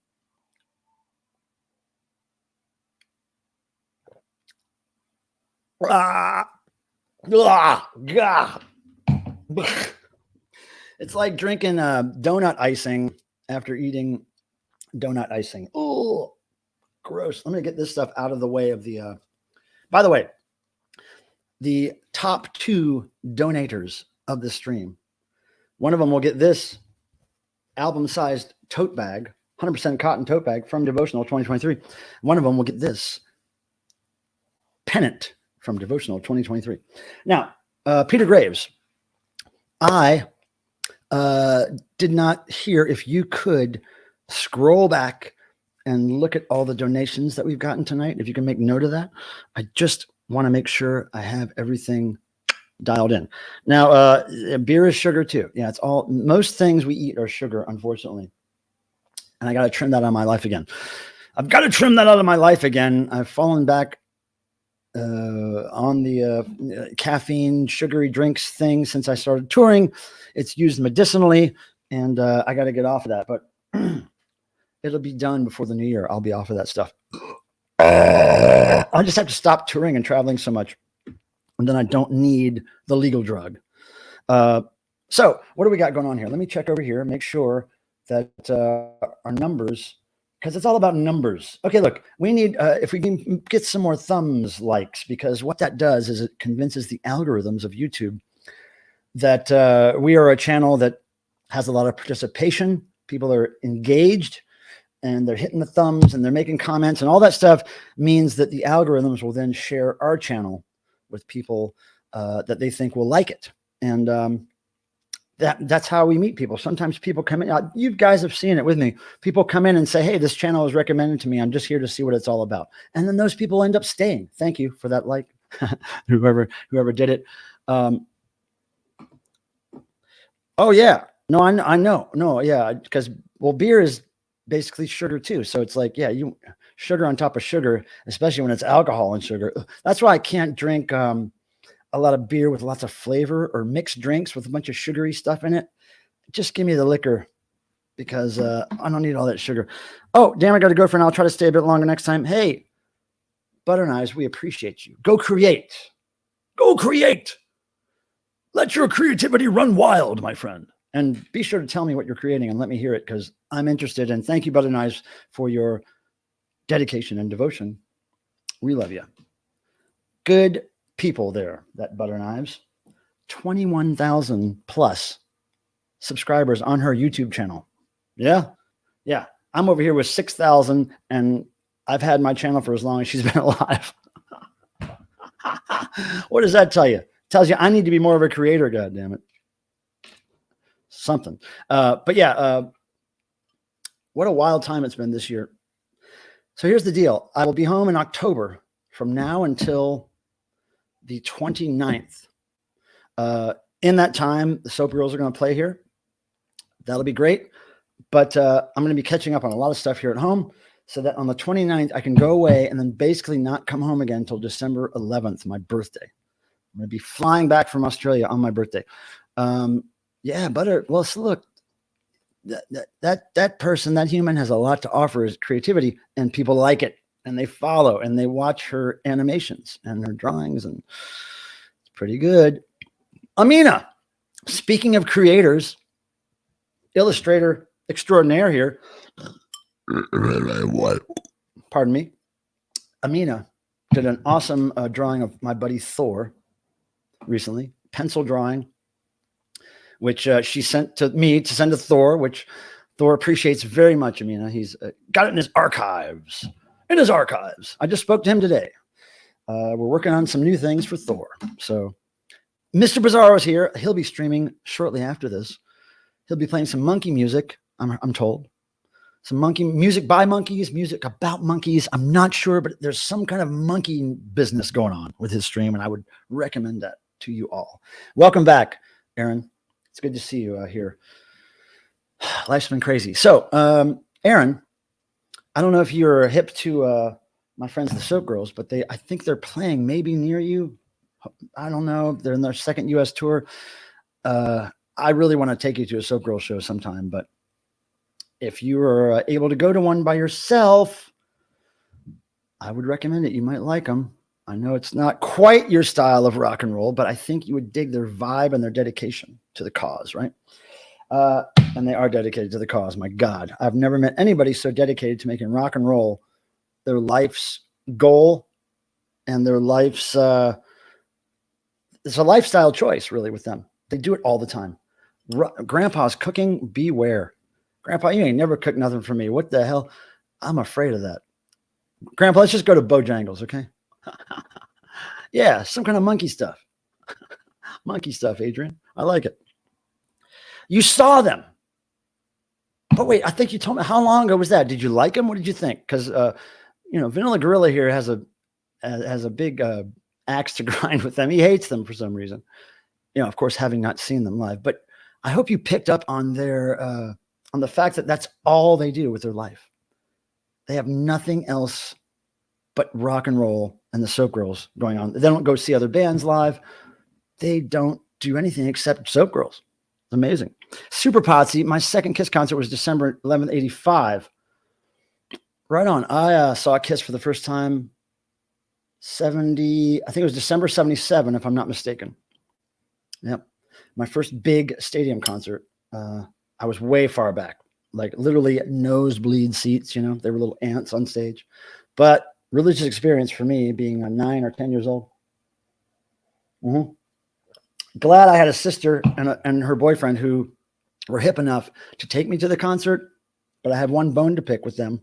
It's like drinking donut icing after eating donut icing. Oh, gross. Let me get this stuff out of the way of the, by the way, the top 2 donators of the stream. One of them will get this album-sized tote bag, 100% cotton tote bag from Devotional 2023. One of them will get this pennant from Devotional 2023. Now, Peter Graves, I did not hear if you could scroll back and look at all the donations that we've gotten tonight. If you can make note of that. I just want to make sure I have everything dialed in. Now, beer is sugar too. Yeah, most things we eat are sugar, unfortunately. And I got to trim that out of my life again. I've fallen back on the caffeine, sugary drinks thing since I started touring. It's used medicinally, and I got to get off of that. But it'll be done before the new year. I'll be off of that stuff. I just have to stop touring and traveling so much, and then I don't need the legal drug. So what do we got going on here? Let me check over here, make sure that our numbers, because it's all about numbers. Okay, look, we need, if we can get some more thumbs, likes, because what that does is it convinces the algorithms of YouTube that we are a channel that has a lot of participation. People are engaged and they're hitting the thumbs and they're making comments, and all that stuff means that the algorithms will then share our channel with people that they think will like it. And that's how we meet people. Sometimes people come in, you guys have seen it with me. People come in and say, hey, this channel is recommended to me. I'm just here to see what it's all about. And then those people end up staying. Thank you for that like, whoever did it. Oh yeah, no, I know. No, yeah, because, well, beer is basically sugar too. So it's like, yeah, sugar on top of sugar, especially when it's alcohol and sugar. That's why I can't drink a lot of beer with lots of flavor, or mixed drinks with a bunch of sugary stuff in it. Just give me the liquor, because I don't need all that sugar. Oh, damn, I got to go for now. I'll try to stay a bit longer next time. Hey, Butter Knives, we appreciate you. Go create. Go create. Let your creativity run wild, my friend. And be sure to tell me what you're creating and let me hear it because I'm interested. And thank you, Butter Knives, for your dedication and devotion. We love you. Good people there, that Butter Knives. 21,000 plus subscribers on her YouTube channel. Yeah. Yeah. I'm over here with 6,000 and I've had my channel for as long as she's been alive. What does that tell you? It tells you I need to be more of a creator, goddammit. Something. But yeah, what a wild time it's been this year. So here's the deal. I will be home in October from now until the 29th. In that time, the Soap Girls are going to play here. That'll be great. But I'm going to be catching up on a lot of stuff here at home so that on the 29th, I can go away and then basically not come home again until December 11th, my birthday. I'm going to be flying back from Australia on my birthday. Yeah, Butter. Well, so look, that person, that human has a lot to offer is creativity, and people like it, and they follow, and they watch her animations and her drawings, and it's pretty good. Amina, speaking of creators, illustrator extraordinaire here. What? Pardon me. Amina did an awesome drawing of my buddy Thor recently, pencil drawing, which she sent to me to send to Thor, which Thor appreciates very much. Amina, he's got it in his archives. I just spoke to him today. We're working on some new things for Thor. So Mr. Bizarro is here. He'll be streaming shortly after this. He'll be playing some monkey music, I'm told. Some monkey music by monkeys, music about monkeys. I'm not sure, but there's some kind of monkey business going on with his stream, and I would recommend that to you all. Welcome back, Aaron. It's good to see you here. Life's been crazy. So, Aaron, I don't know if you're hip to my friends, the Soap Girls, but I think they're playing maybe near you. I don't know. They're in their second U.S. tour. I really want to take you to a Soap Girl show sometime, but if you are able to go to one by yourself, I would recommend it. You might like them. I know it's not quite your style of rock and roll, but I think you would dig their vibe and their dedication to the cause, right? And they are dedicated to the cause. My God, I've never met anybody so dedicated to making rock and roll their life's goal and their life's, it's a lifestyle choice really with them. They do it all the time. Grandpa's cooking, beware. Grandpa, you ain't never cooked nothing for me. What the hell? I'm afraid of that. Grandpa, let's just go to Bojangles, okay? Yeah, some kind of monkey stuff. Monkey stuff, Adrian. I like it. You saw them. But wait, I think you told me, how long ago was that? Did you like them? What did you think? Because, Vanilla Gorilla here has a big axe to grind with them. He hates them for some reason. Of course, having not seen them live. But I hope you picked up on their... on the fact that that's all they do with their life. They have nothing else but rock and roll and the Soap Girls going on. They don't go see other bands live. They don't do anything except Soap Girls. It's amazing. Super Potsy, my second Kiss concert was December 11th, 85. Right on. I saw Kiss for the first time I think it was December 77, if I'm not mistaken. Yep. My first big stadium concert. I was way far back, like literally nosebleed seats, they were little ants on stage. But religious experience for me being 9 or 10 years old. Glad I had a sister and her boyfriend who were hip enough to take me to the concert, but I had one bone to pick with them.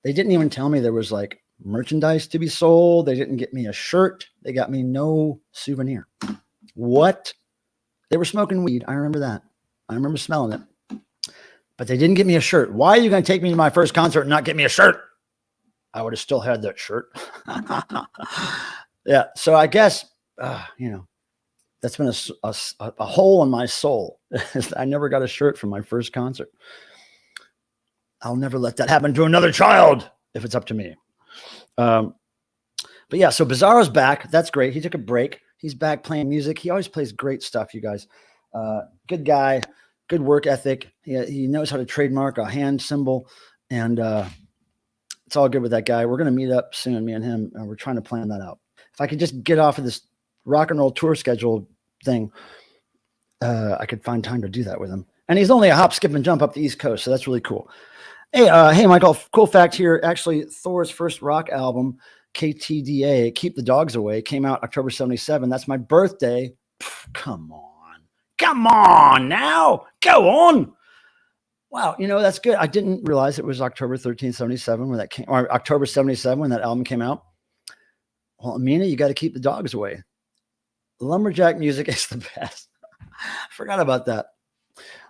They didn't even tell me there was like merchandise to be sold. They didn't get me a shirt. They got me no souvenir. What? They were smoking weed. I remember that. I remember smelling it, but they didn't get me a shirt. Why are you going to take me to my first concert and not get me a shirt? I would have still had that shirt. Yeah. So I guess, that's been a hole in my soul. I never got a shirt from my first concert. I'll never let that happen to another child if it's up to me. But yeah, so Bizarro's back. That's great. He took a break. He's back playing music. He always plays great stuff, you guys. Good guy, good work ethic. He knows how to trademark a hand symbol, and it's all good with that guy. We're going to meet up soon, me and him, and we're trying to plan that out. If I could just get off of this rock and roll tour schedule thing, I could find time to do that with him. And he's only a hop, skip, and jump up the East Coast, so that's really cool. Hey, Michael, cool fact here. Actually, Thor's first rock album, KTDA, Keep the Dogs Away, came out October 77. That's my birthday. Pff, come on now. Go on. Wow, that's good. I didn't realize it was October 13th, 77 when that came, or October 77 when that album came out. Well, Amina, you got to keep the dogs away. Lumberjack music is the best. Forgot about that.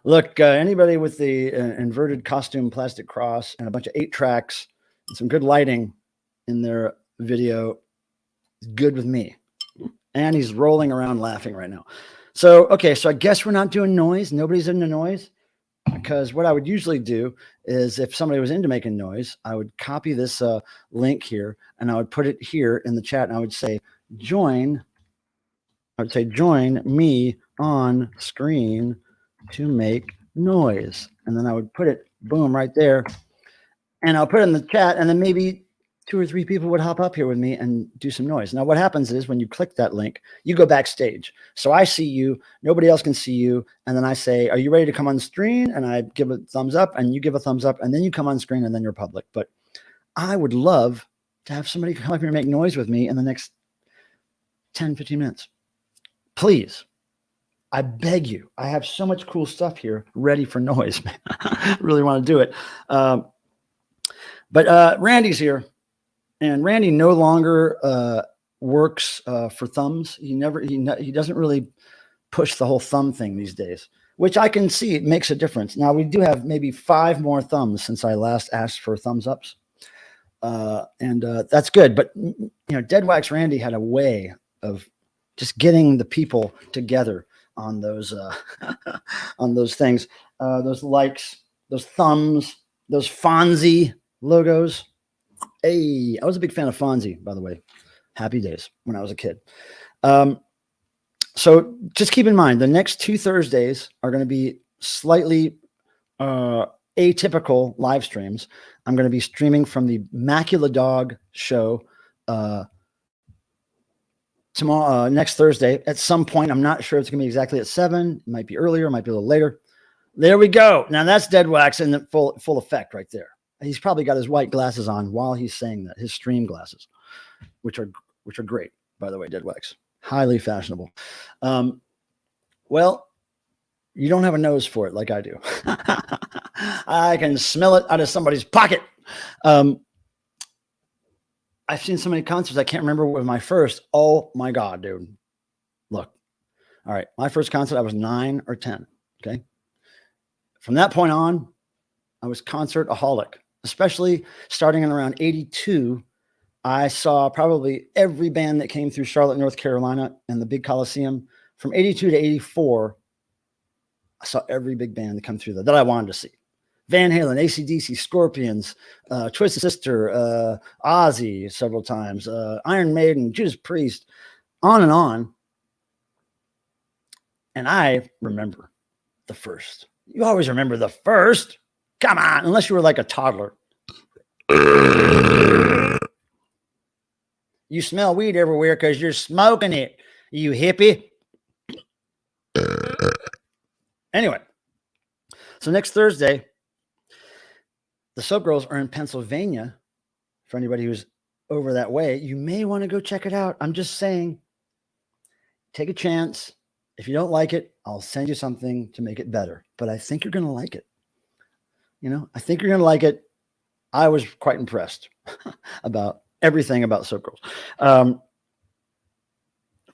Look, anybody with the inverted costume plastic cross and a bunch of 8 tracks and some good lighting in their video is good with me. And he's rolling around laughing right now. So, okay, so I guess we're not doing noise. Nobody's into noise. Because what I would usually do is if somebody was into making noise, I would copy this link here and I would put it here in the chat and I would say, join me on screen to make noise. And then I would put it, boom, right there. And I'll put it in the chat and then maybe 2 or 3 people would hop up here with me and do some noise. Now, what happens is when you click that link, you go backstage. So I see you, nobody else can see you. And then I say, are you ready to come on screen? And I give a thumbs up and you give a thumbs up and then you come on screen and then you're public. But I would love to have somebody come up here and make noise with me in the next 10, 15 minutes. Please. I beg you. I have so much cool stuff here ready for noise, man. I really want to do it. But Randy's here. And Randy no longer works for thumbs. He doesn't really push the whole thumb thing these days, which I can see it makes a difference. Now we do have maybe 5 more thumbs since I last asked for thumbs ups, and that's good. But Dead Wax Randy had a way of just getting the people together on those on those things, those likes, those thumbs, those Fonzie logos. Hey, I was a big fan of Fonzie, by the way. Happy days when I was a kid. So just keep in mind, the next 2 Thursdays are going to be slightly atypical live streams. I'm going to be streaming from the Macula Dog show tomorrow, next Thursday at some point. I'm not sure it's going to be exactly at 7. It might be earlier, it might be a little later. There we go. Now that's Dead Wax in full effect right there. He's probably got his white glasses on while he's saying that, his stream glasses, which are great, by the way, Dead Wax. Highly fashionable. Well, you don't have a nose for it like I do. I can smell it out of somebody's pocket. I've seen so many concerts. I can't remember what was my first. Oh my God, dude. Look. All right. My first concert, I was 9 or 10. Okay. From that point on, I was concert-aholic. Especially starting in around 82, I saw probably every band that came through Charlotte, North Carolina and the big Coliseum. From 82 to 84, I saw every big band that come through there that I wanted to see. Van Halen, AC/DC, Scorpions, Twisted Sister, Ozzy several times, Iron Maiden, Judas Priest, on and on. And I remember the first. You always remember the first. Come on, unless you were like a toddler. You smell weed everywhere because you're smoking it, you hippie. Anyway, so next Thursday, the Soap Girls are in Pennsylvania. For anybody who's over that way, you may want to go check it out. I'm just saying, take a chance. If you don't like it, I'll send you something to make it better. But I think you're going to like it. I think you're going to like it. I was quite impressed about everything about Soap Girls.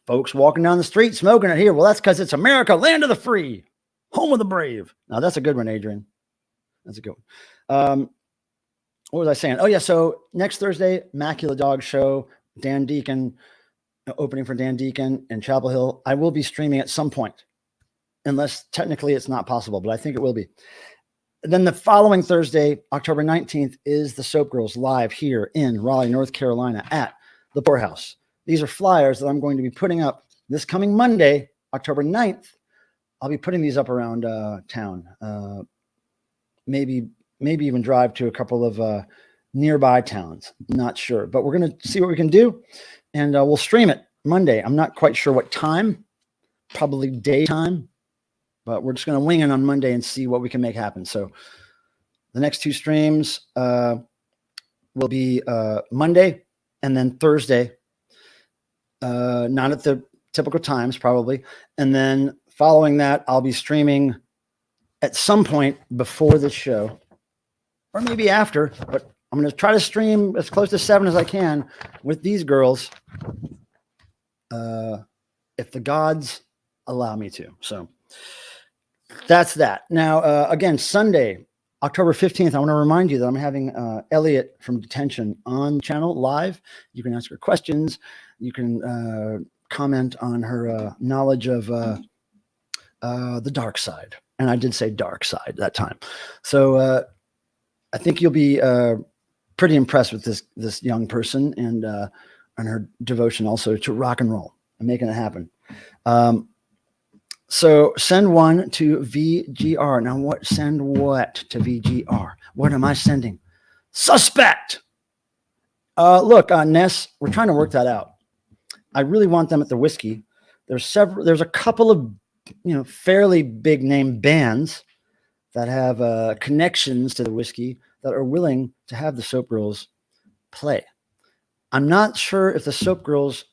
Folks walking down the street smoking it here. Well, that's because it's America, land of the free, home of the brave. Now, that's a good one, Adrian. That's a good one. What was I saying? Oh, yeah. So next Thursday, Macula Dog show, Dan Deacon, opening for Dan Deacon in Chapel Hill. I will be streaming at some point, unless technically it's not possible, but I think it will be. Then the following Thursday, October 19th, is the Soap Girls live here in Raleigh, North Carolina at the Poorhouse. These are flyers that I'm going to be putting up this coming Monday, October 9th. I'll be putting these up around town. Maybe even drive to a couple of nearby towns. Not sure, but we're going to see what we can do, and we'll stream it Monday. I'm not quite sure what time, probably daytime, but we're just going to wing it on Monday and see what we can make happen. So the next 2 streams will be Monday and then Thursday, not at the typical times probably. And then following that, I'll be streaming at some point before this show or maybe after, but I'm going to try to stream as close to 7 as I can with these girls, if the gods allow me to. So that's that. Now, again, Sunday, October 15th, I want to remind you that I'm having Elliot from Detention on the channel live. You can ask her questions. You can comment on her knowledge of the dark side. And I did say dark side that time. So I think you'll be pretty impressed with this young person and her devotion also to rock and roll and making it happen. So send one to VGR. Now send what to VGR? What am I sending? Suspect. Look, Ness, we're trying to work that out. I really want them at the Whiskey. There's a couple of, fairly big name bands that have connections to the Whiskey that are willing to have the Soap Girls play. I'm not sure if the Soap Girls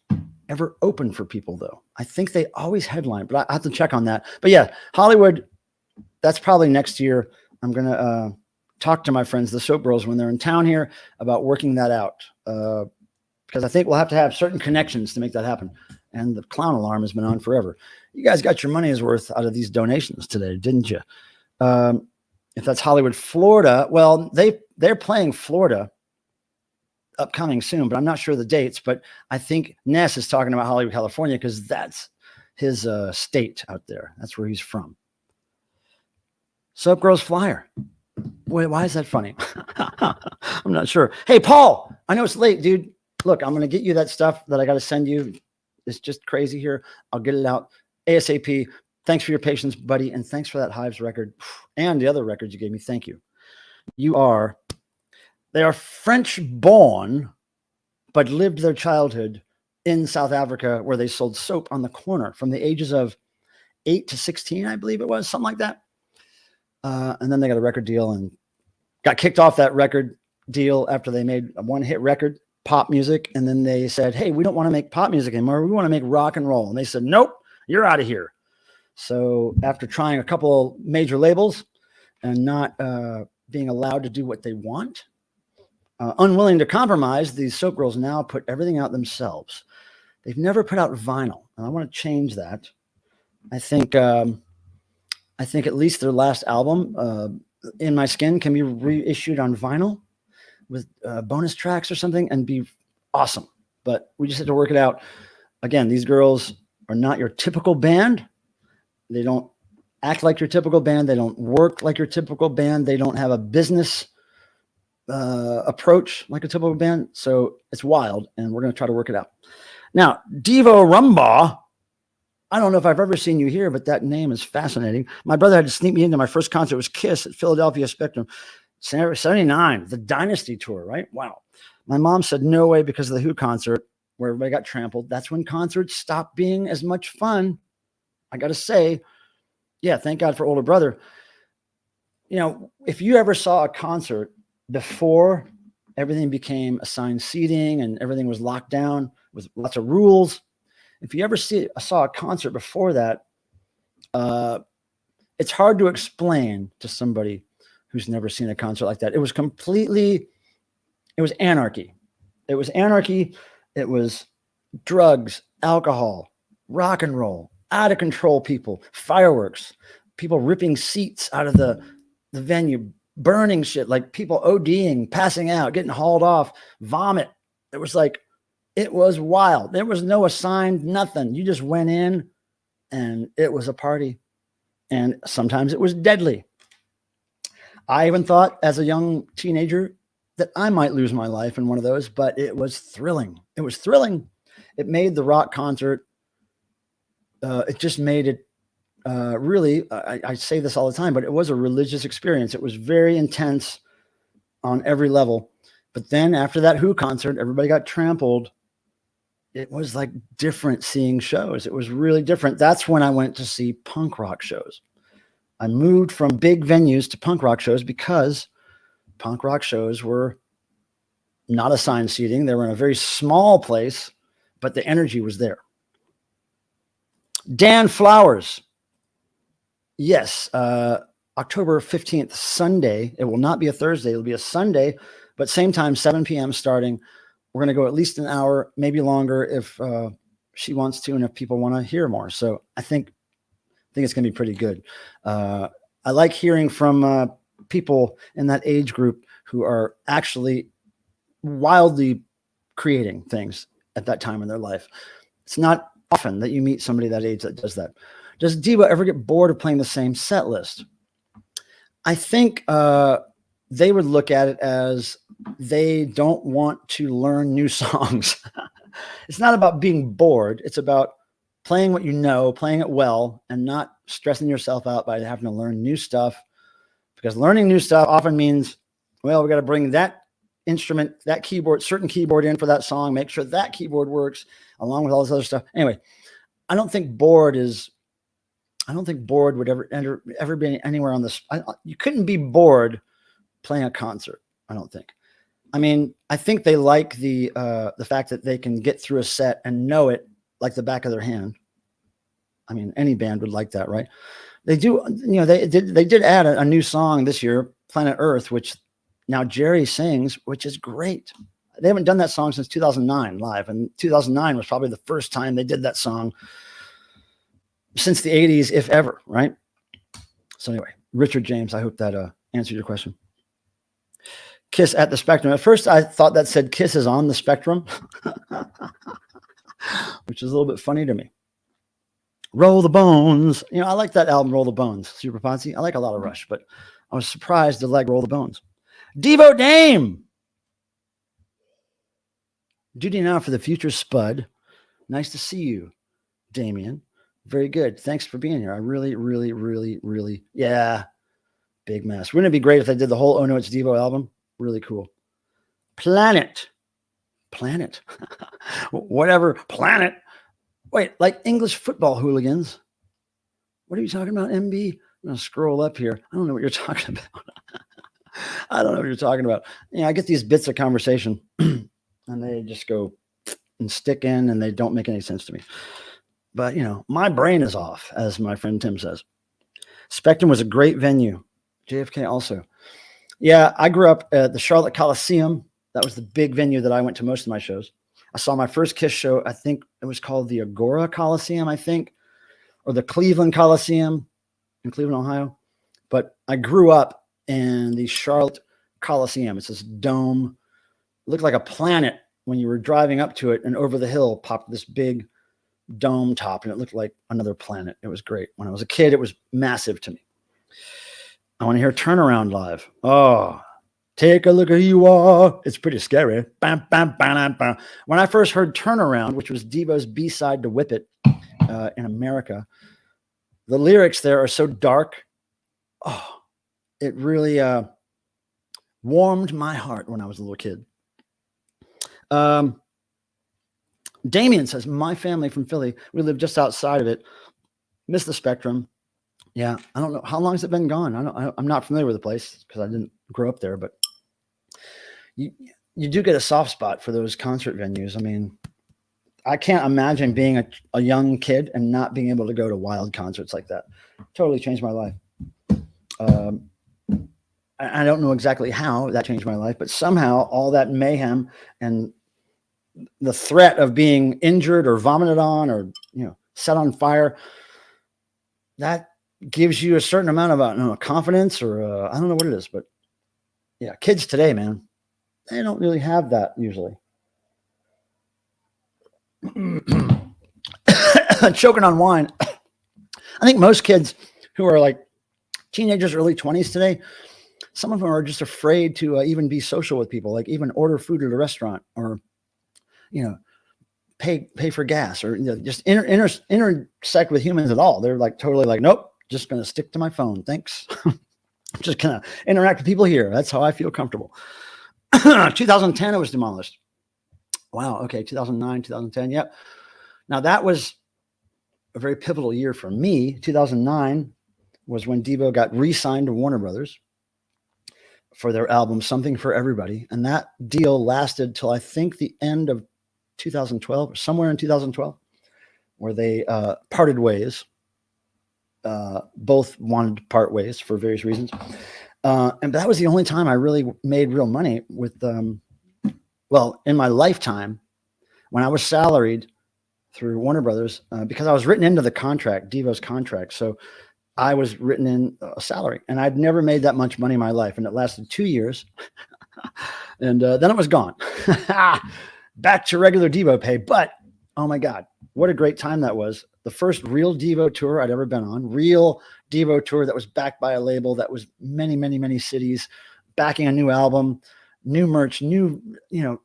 ever open for people though. I think they always headline, but I have to check on that. But yeah, Hollywood, that's probably next year. I'm going to talk to my friends, the Soap Girls, when they're in town here about working that out. Because I think we'll have to have certain connections to make that happen. And the clown alarm has been on forever. You guys got your money's worth out of these donations today, didn't you? If that's Hollywood, Florida, well, they're playing Florida upcoming soon, but I'm not sure the dates. But I think Ness is talking about Hollywood, California, because that's his state out there. That's where he's from. Soap Girls flyer. Wait, why is that funny? I'm not sure. Hey, Paul, I know it's late, dude. Look, I'm going to get you that stuff that I got to send you. It's just crazy here. I'll get it out ASAP. Thanks for your patience, buddy. And thanks for that Hives record and the other records you gave me. Thank you. They are French born, but lived their childhood in South Africa where they sold soap on the corner from the ages of 8 to 16, I believe it was, something like that. And then they got a record deal and got kicked off that record deal after they made a one-hit record, pop music. And then they said, hey, we don't want to make pop music anymore. We want to make rock and roll. And they said, nope, you're out of here. So after trying a couple major labels and not being allowed to do what they want, unwilling to compromise, these Soap Girls now put everything out themselves. They've never put out vinyl, and I want to change that. I think at least their last album, In My Skin, can be reissued on vinyl with bonus tracks or something and be awesome. But we just have to work it out. Again, these girls are not your typical band. They don't act like your typical band. They don't work like your typical band. They don't have a business approach like a typical band. So it's wild, and we're going to try to work it out. Now, Devo Rumbaugh, I don't know if I've ever seen you here, but that name is fascinating. My brother had to sneak me into my first concert. It was Kiss at Philadelphia Spectrum, 79, the Dynasty Tour, right? Wow. My mom said no way because of the Who concert where everybody got trampled. That's when concerts stopped being as much fun. I got to say, yeah, thank God for older brother. If you ever saw a concert before everything became assigned seating and everything was locked down with lots of rules, if you ever saw a concert before that, it's hard to explain to somebody who's never seen a concert like that. It was anarchy. It was anarchy. It was drugs, alcohol, rock and roll, out of control people, fireworks, people ripping seats out of the venue, burning shit, like people ODing, passing out, getting hauled off, vomit. It was wild. There was no assigned nothing. You just went in and it was a party. And sometimes it was deadly. I even thought as a young teenager that I might lose my life in one of those, but it was thrilling. It was thrilling. It made the rock concert. It just made it really, I say this all the time, but it was a religious experience. It was very intense on every level. But then after that Who concert, everybody got trampled it was like different seeing shows. It was really different. That's when I went to see punk rock shows. I moved from big venues to punk rock shows because punk rock shows were not assigned seating. They were in a very small place, but the energy was there. Dan Flowers. Yes. October 15th, Sunday. It will not be a Thursday. It'll be a Sunday, but same time, 7 p.m. starting. We're going to go at least an hour, maybe longer if she wants to, and if people want to hear more. So I think it's going to be pretty good. I like hearing from people in that age group who are actually wildly creating things at that time in their life. It's not often that you meet somebody that age that does that. Does Devo ever get bored of playing the same set list? I think they would look at it as they don't want to learn new songs. It's not about being bored. It's about playing what you know, playing it well, and not stressing yourself out by having to learn new stuff. Because learning new stuff often means, well, we got to bring that instrument, that keyboard, certain keyboard in for that song, make sure that keyboard works along with all this other stuff. Anyway, I don't think bored would ever be anywhere on this. You couldn't be bored playing a concert. I don't think. I mean, I think they like the fact that they can get through a set and know it like the back of their hand. I mean, any band would like that, right? They do. You know, they did add a new song this year, Planet Earth, which now Jerry sings, which is great. They haven't done that song since 2009 live, and 2009 was probably the first time they did that song since the 80s, if ever, right? So anyway, Richard James, I hope that answered your question. Kiss at the Spectrum. At first, I thought that said Kiss is on the Spectrum, which is a little bit funny to me. Roll the Bones. You know, I like that album, Roll the Bones, Super Posse. I like a lot of Rush, but I was surprised to like Roll the Bones. Devo Dame. Duty now for the future, Spud. Nice to see you, Damien. Very good. Thanks for being here. I really, yeah, big mess. Wouldn't it be great if they did the whole Oh No, It's Devo album? Really cool. Planet. Whatever. Planet. Wait, like English football hooligans. What are you talking about, MB? I'm going to scroll up here. I don't know what you're talking about. I don't know what you're talking about. You know, I get these bits of conversation and they just go and stick in and they don't make any sense to me. But, you know, my brain is off, as my friend Tim says. Spectrum was a great venue. JFK also. Yeah, I grew up at the Charlotte Coliseum. That was the big venue that I went to most of my shows. I saw my first Kiss show. I think it was called the Agora Coliseum, I think, or the Cleveland Coliseum in Cleveland, Ohio. But I grew up in the Charlotte Coliseum. It's this dome. It looked like a planet when you were driving up to it, and over the hill popped this big dome top, and it looked like another planet. It was great. When I was a kid, it was massive to me. I want to hear Turnaround live. Oh, take a look at who you are. It's pretty scary. Bam, bam, bam, bam. When I first heard Turnaround, which was Devo's B-side to Whip It in America, the lyrics there are so dark. Oh, it really warmed my heart when I was a little kid. Damien says, my family from Philly, we live just outside of it. Miss the Spectrum. Yeah, I don't know. How long has it been gone? I'm not familiar with the place because I didn't grow up there, but you do get a soft spot for those concert venues. I mean, I can't imagine being a young kid and not being able to go to wild concerts like that. Totally changed my life. I don't know exactly how that changed my life, but somehow all that mayhem and the threat of being injured or vomited on or, you know, set on fire, that gives you a certain amount of, I don't know, confidence or I don't know what it is, but yeah, kids today, man, they don't really have that usually. Choking on wine. I think most kids who are like teenagers, early 20s today, some of them are just afraid to even be social with people, like even order food at a restaurant or, you know, pay for gas or, you know, just intersect with humans at all. They're like totally like, nope, just going to stick to my phone. Thanks. Just going to interact with people here. That's how I feel comfortable. 2010, it was demolished. Wow. Okay. 2009, 2010. Yep. Now that was a very pivotal year for me. 2009 was when Devo got re-signed to Warner Brothers for their album Something for Everybody. And that deal lasted till I think the end of 2012, or somewhere in 2012, where they parted ways. Both wanted to part ways for various reasons. And that was the only time I really made real money with, well, in my lifetime, when I was salaried through Warner Brothers, because I was written into the contract, Devo's contract. So I was written in a salary, and I'd never made that much money in my life. And it lasted 2 years. And then it was gone. Back to regular Devo pay. But oh my God, what a great time that was. The first real Devo tour I'd ever been on, real Devo tour that was backed by a label that was many, many, many cities, backing a new album, new merch, new,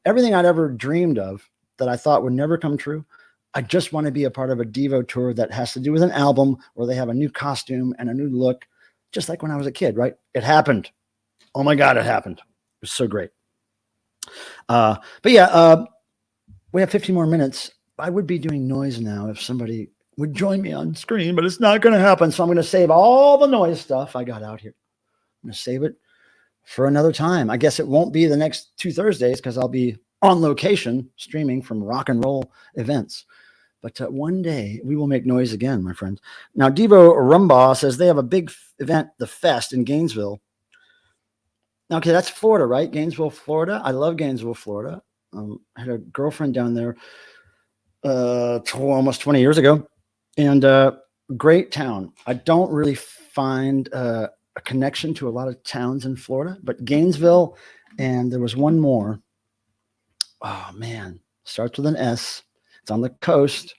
everything I'd ever dreamed of that I thought would never come true. I just want to be a part of a Devo tour that has to do with an album where they have a new costume and a new look, just like when I was a kid, right? It happened. Oh my God, it happened. It was so great. But yeah, we have 15 more minutes. I would be doing noise now if somebody would join me on screen, but it's not going to happen. So I'm going to save all the noise stuff I got out here. I'm going to save it for another time. I guess it won't be the next 2 Thursdays because I'll be on location streaming from rock and roll events. But one day we will make noise again, my friends. Now, Devo Rumbaugh says they have a big event, the Fest in Gainesville. Okay, that's Florida, right? Gainesville, Florida. I love Gainesville, Florida. I had a girlfriend down there almost 20 years ago, and great town. I don't really find a connection to a lot of towns in Florida, but Gainesville, and there was one more. Oh man, starts with an S. It's on the coast.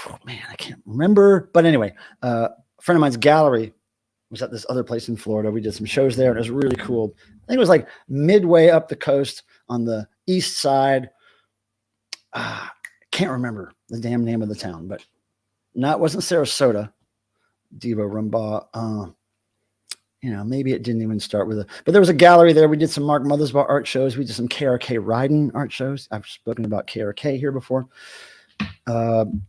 Oh, man, I can't remember. But anyway, a friend of mine's gallery was at this other place in Florida. We did some shows there, and it was really cool. I think it was like midway up the coast on the east side. I can't remember the damn name of the town, but no, it wasn't Sarasota. Devo Rumbaugh. Maybe it didn't even start with but there was a gallery there. We did some Mark Mothersbaugh art shows. We did some KRK Ryden art shows. I've spoken about KRK here before. And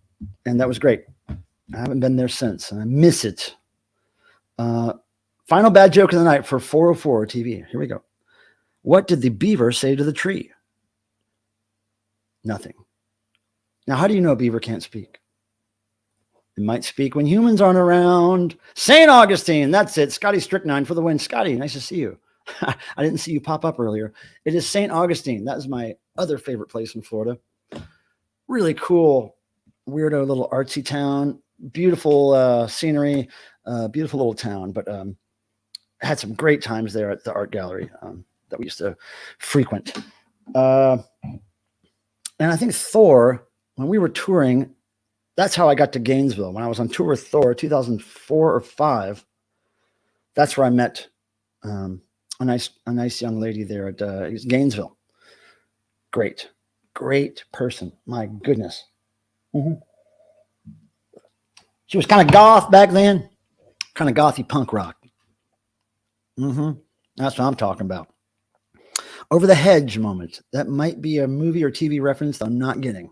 that was great. I haven't been there since, and I miss it. Final bad joke of the night for 404 TV. Here we go. What did the beaver say to the tree? Nothing. Now, how do you know a beaver can't speak? It might speak when humans aren't around. St. Augustine. That's it. Scotty Strychnine for the win. Scotty, nice to see you. I didn't see you pop up earlier. It is St. Augustine. That is my other favorite place in Florida. Really cool, weirdo little artsy town. Beautiful scenery. Beautiful little town. But had some great times there at the art gallery that we used to frequent. And I think Thor, when we were touring, that's how I got to Gainesville. When I was on tour with Thor, 2004 or 5, that's where I met a nice young lady there at Gainesville. Great person. My goodness. Mm-hmm. She was kind of goth back then, kind of gothy punk rock. Mm-hmm. That's what I'm talking about. Over the Hedge moment. That might be a movie or TV reference that I'm not getting.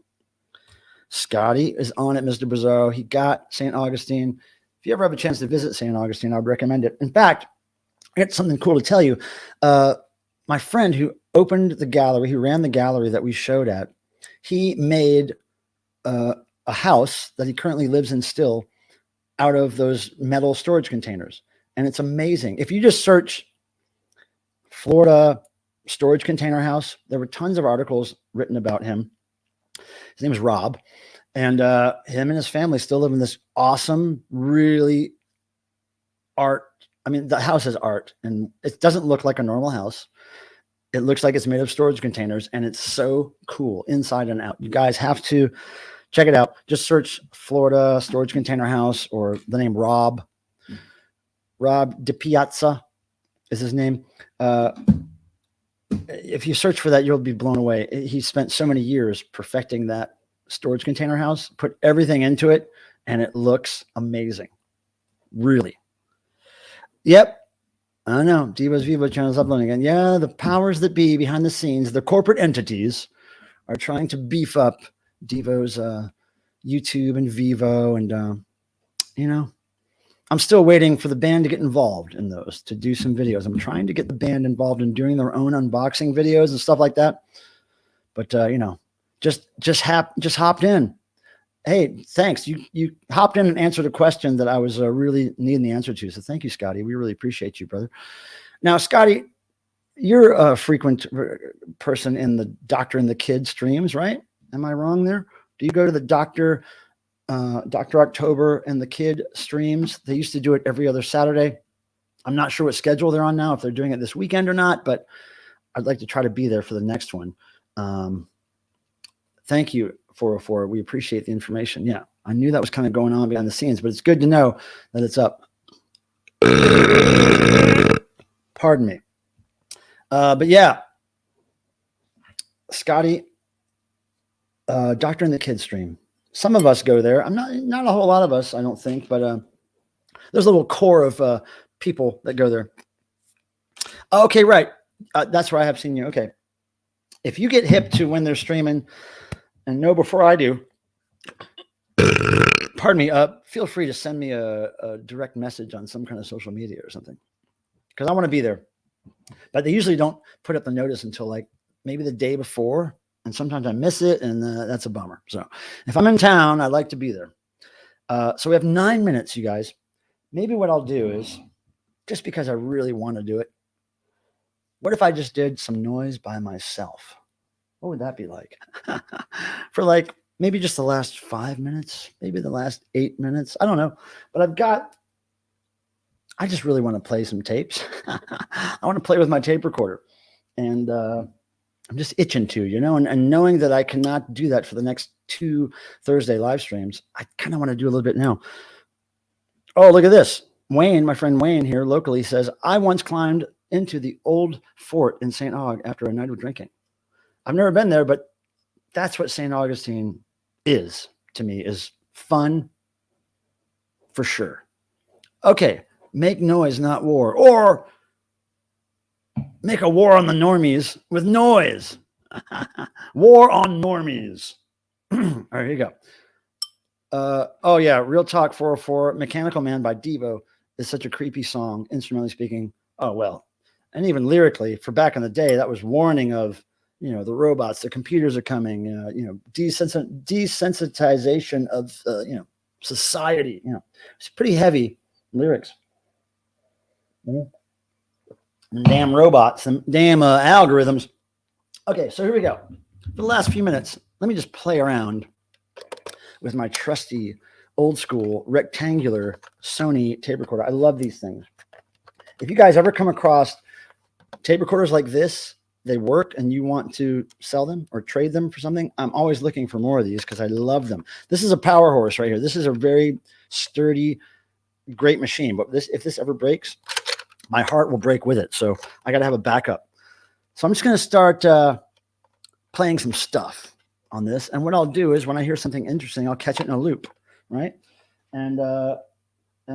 Scotty is on it, Mr. Bizarro. He got St. Augustine. If you ever have a chance to visit St. Augustine, I would recommend it. In fact, I got something cool to tell you. My friend who opened the gallery, who ran the gallery that we showed at, he made a house that he currently lives in still out of those metal storage containers. And it's amazing. If you just search Florida storage container house, there were tons of articles written about him. His name is Rob, and him and his family still live in this awesome, really art. I mean, the house is art, and it doesn't look like a normal house. It looks like it's made of storage containers, and it's so cool inside and out. You guys have to check it out. Just search Florida storage container house or the name Rob. Rob DiPiazza is his name. If you search for that, you'll be blown away. He spent so many years perfecting that storage container house, put everything into it, and it looks amazing. Really. Yep. I know. Devo's Vivo channel is uploading again. Yeah, the powers that be behind the scenes, the corporate entities are trying to beef up Devo's YouTube and Vivo, and you know, I'm still waiting for the band to get involved in those, to do some videos. I'm trying to get the band involved in doing their own unboxing videos and stuff like that. But you know, just hopped in. Hey, thanks. You hopped in and answered a question that I was really needing the answer to. So thank you, Scotty. We really appreciate you, brother. Now, Scotty, you're a frequent person in the Doctor and the Kid streams, right? Am I wrong there? Do you go to the Dr. October and the Kid streams? They used to do it every other Saturday. I'm not sure what schedule they're on now, if they're doing it this weekend or not, but I'd like to try to be there for the next one. Thank you, 404. We appreciate the information. Yeah, I knew that was kind of going on behind the scenes, but it's good to know that it's up. Pardon me. But yeah, Scotty, Doctor and the Kid stream. Some of us go there. I'm not a whole lot of us, I don't think, but there's a little core of people that go there. Okay, right. That's where I have seen you. Okay. If you get hip to when they're streaming and know before I do, pardon me, feel free to send me a direct message on some kind of social media or something, because I want to be there. But they usually don't put up the notice until like maybe the day before, and sometimes I miss it, and that's a bummer. So if I'm in town, I'd like to be there. So we have 9 minutes, you guys. Maybe what I'll do is, just because I really want to do it, what if I just did some noise by myself? What would that be like? For like maybe just the last 5 minutes, maybe the last 8 minutes. I don't know. But I just really want to play some tapes. I want to play with my tape recorder. And I'm just itching to, you know, and knowing that I cannot do that for the next 2 Thursday live streams, I kind of want to do a little bit now. Oh, look at this. Wayne, my friend Wayne here locally, says, I once climbed into the old fort in St. Aug after a night of drinking. I've never been there, but that's what St. Augustine is to me, is fun for sure. Okay, make noise, not war. Or make a war on the normies with noise. War on normies. All right, here you go. Oh, yeah, Real Talk 404, Mechanical Man by Devo is such a creepy song, instrumentally speaking. Oh, well. And even lyrically, for back in the day, that was warning of, you know, the robots, the computers are coming, you know, desensitization of, you know, society. You know, it's pretty heavy lyrics. Mm-hmm. Damn robots, and damn algorithms. Okay, so here we go. For the last few minutes, let me just play around with my trusty old school rectangular Sony tape recorder. I love these things. If you guys ever come across tape recorders like this, they work, and you want to sell them or trade them for something, I'm always looking for more of these because I love them. This is a power horse right here. This is a very sturdy, great machine. But if this ever breaks, my heart will break with it. So I got to have a backup. So I'm just going to start playing some stuff on this. And what I'll do is when I hear something interesting, I'll catch it in a loop, right? And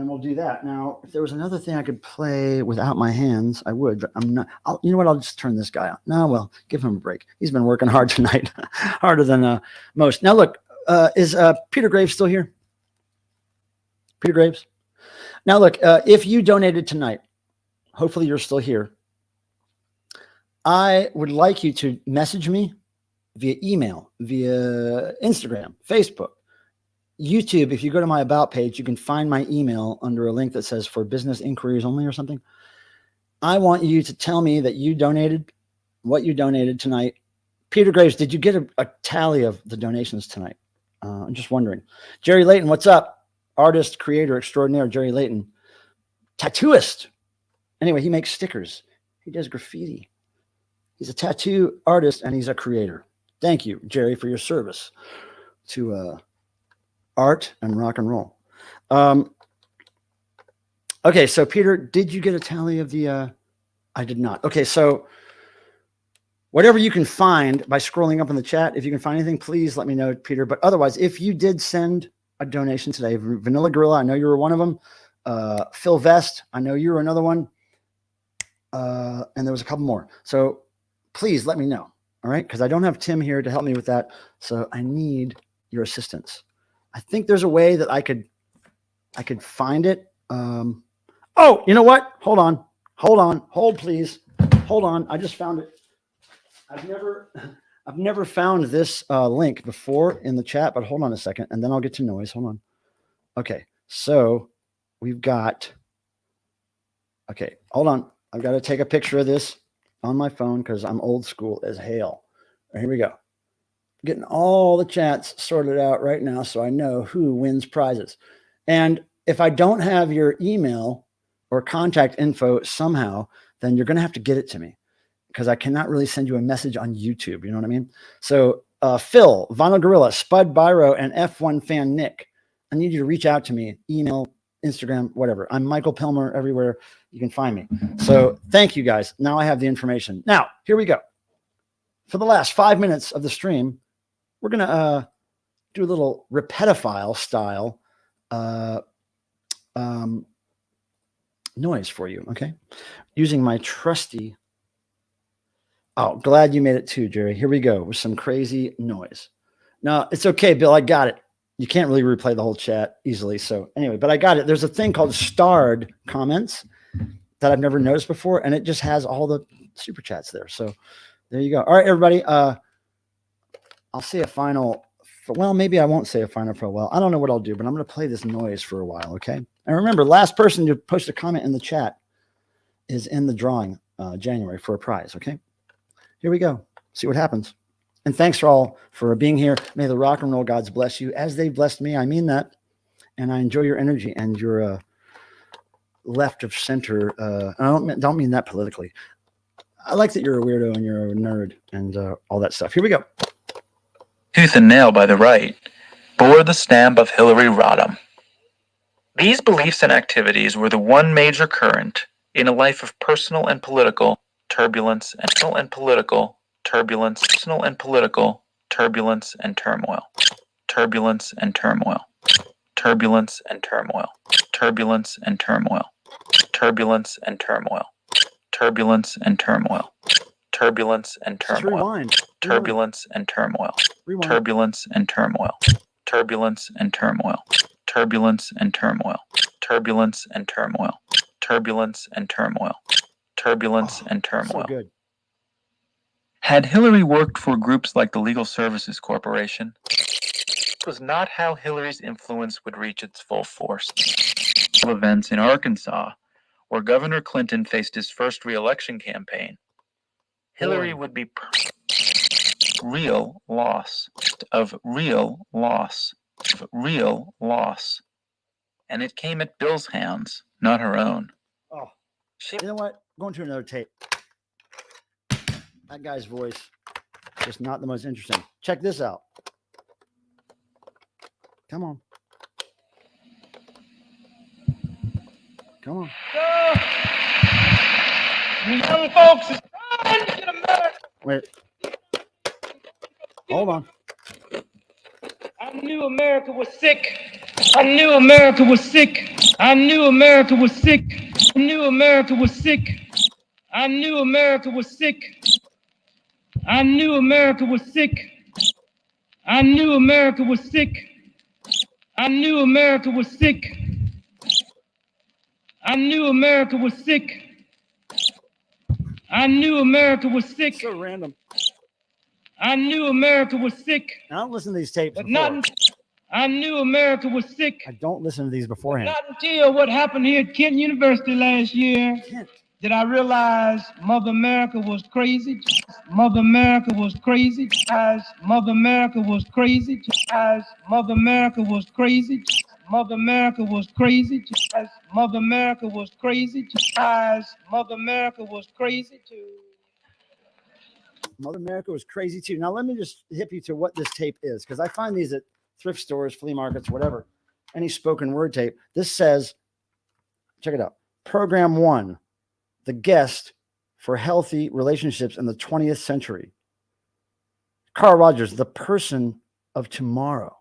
we'll do that. Now, if there was another thing I could play without my hands, I would, but I'm not. You know what? I'll just turn this guy on. No, well, give him a break. He's been working hard tonight, harder than most. Now, look, is Peter Graves still here? Peter Graves? Now, look, if you donated tonight, hopefully you're still here. I would like you to message me via email, via Instagram, Facebook, YouTube. If you go to my About page, you can find my email under a link that says for business inquiries only or something. I want you to tell me that you donated, what you donated tonight. Peter Graves, did you get a tally of the donations tonight? I'm just wondering. Jerry Layton, what's up? Artist, creator extraordinaire, Jerry Layton. Tattooist. Anyway, he makes stickers. He does graffiti. He's a tattoo artist, and he's a creator. Thank you, Jerry, for your service to art and rock and roll. Okay, so Peter, did you get a tally of the I did not. Okay, so whatever you can find by scrolling up in the chat, if you can find anything, please let me know, Peter. But otherwise, if you did send a donation today, Vanilla Gorilla, I know you were one of them. Phil Vest, I know you were another one. And there was a couple more. So please let me know. All right. Because I don't have Tim here to help me with that. So I need your assistance. I think there's a way that I could find it. Oh, you know what? Hold on. Hold, please. Hold on. I just found it. I've never found this link before in the chat, but hold on a second, and then I'll get to noise. Hold on. Okay, so we've got. Okay, hold on. I've got to take a picture of this on my phone because I'm old school as hell. Here we go. Getting all the chats sorted out right now, so I know who wins prizes. And if I don't have your email or contact info somehow, then you're going to have to get it to me, because I cannot really send you a message on YouTube. You know what I mean? So Phil, Vinyl Gorilla, Spud Byro, and F1 Fan Nick, I need you to reach out to me, email, Instagram, whatever. I'm Michael Pilmer everywhere. You can find me. So thank you guys. Now I have the information. Now, here we go. For the last 5 minutes of the stream, we're going to do a little repetophile style noise for you, okay? Using my trusty... Oh, glad you made it too, Jerry. Here we go with some crazy noise. No, it's okay, Bill. I got it. You can't really replay the whole chat easily. So anyway, but I got it. There's a thing called starred comments that I've never noticed before, and it just has all the super chats there. So there you go. All right, everybody. I'll say a final. Well, maybe I won't say a final for a while. I don't know what I'll do, but I'm going to play this noise for a while. Okay. And remember, last person to post a comment in the chat is in the drawing January for a prize. Okay. Here we go. See what happens. And thanks for all for being here. May the rock and roll gods bless you as they blessed me. I mean that. And I enjoy your energy and your left of center. I don't mean that politically. I like that you're a weirdo and you're a nerd and all that stuff. Here we go. Tooth and nail by the right bore the stamp of Hillary Rodham. These beliefs and activities were the one major current in a life of personal and political turbulence and turmoil. So good. Had Hillary worked for groups like the Legal Services Corporation, it was not how Hillary's influence would reach its full force. Events in Arkansas, where Governor Clinton faced his first re-election campaign, Hillary would be real loss, and it came at Bill's hands, not her own. Oh, you know what? Going to another tape. That guy's voice is not the most interesting. Check this out. Come on. Come on. You young folks is trying to get America. Wait. Hold on. I knew America was sick. I knew America was sick. I knew America was sick. I knew America was sick. I knew America was sick. I knew America was sick. I knew America was sick. I knew America was sick. I knew America was sick. I knew America was sick. So random. I knew America was sick. I don't listen to these tapes But before. I knew America was sick. I don't listen to these beforehand. Not until what happened here at Kent University last year did I realize Mother America was crazy. Mother America was crazy. Mother America was crazy. Mother America was crazy. Mother America was crazy. Mother America was crazy. Mother America was crazy too. Mother America was crazy too. Now let me just hip you to what this tape is, because I find these at thrift stores, flea markets, whatever. Any spoken word tape. This says, check it out. Program 1, the guest for healthy relationships in the 20th century. Carl Rogers, the person of tomorrow.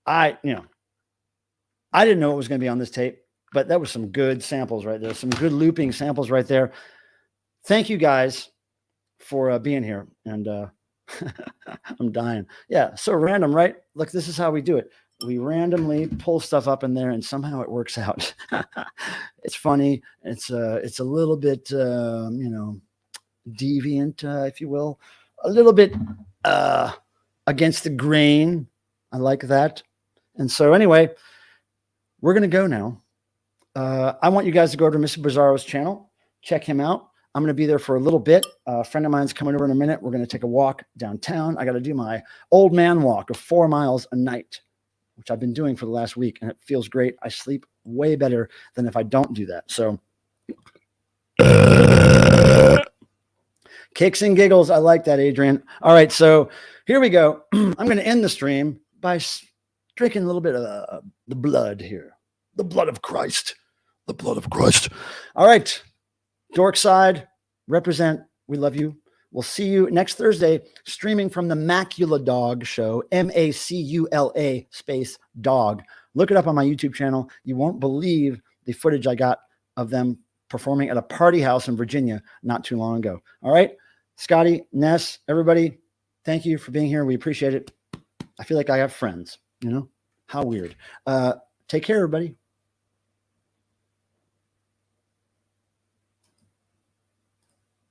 I didn't know it was going to be on this tape, but that was some good samples right there. Some good looping samples right there. Thank you guys for being here. And I'm dying. Yeah. So random, right? Look, this is how we do it. We randomly pull stuff up in there and somehow it works out. It's funny. It's a little bit, you know, deviant, if you will, a little bit against the grain. I like that. And so anyway, we're going to go now. I want you guys to go over to Mr. Bizarro's channel. Check him out. I'm going to be there for a little bit. A friend of mine's coming over in a minute. We're going to take a walk downtown. I got to do my old man walk of 4 miles a night, which I've been doing for the last week, and it feels great. I sleep way better than if I don't do that. So kicks and giggles. I like that, Adrian. All right, so here we go. I'm going to end the stream by drinking a little bit of the blood here. The blood of Christ. The blood of Christ. All right. DORKSIDE, represent. We love you. We'll see you next Thursday, streaming from the Macula Dog Show, MACULA space dog. Look it up on my YouTube channel. You won't believe the footage I got of them performing at a party house in Virginia not too long ago. All right. Scotty, Ness, everybody, thank you for being here. We appreciate it. I feel like I have friends, you know? How weird. Take care, everybody.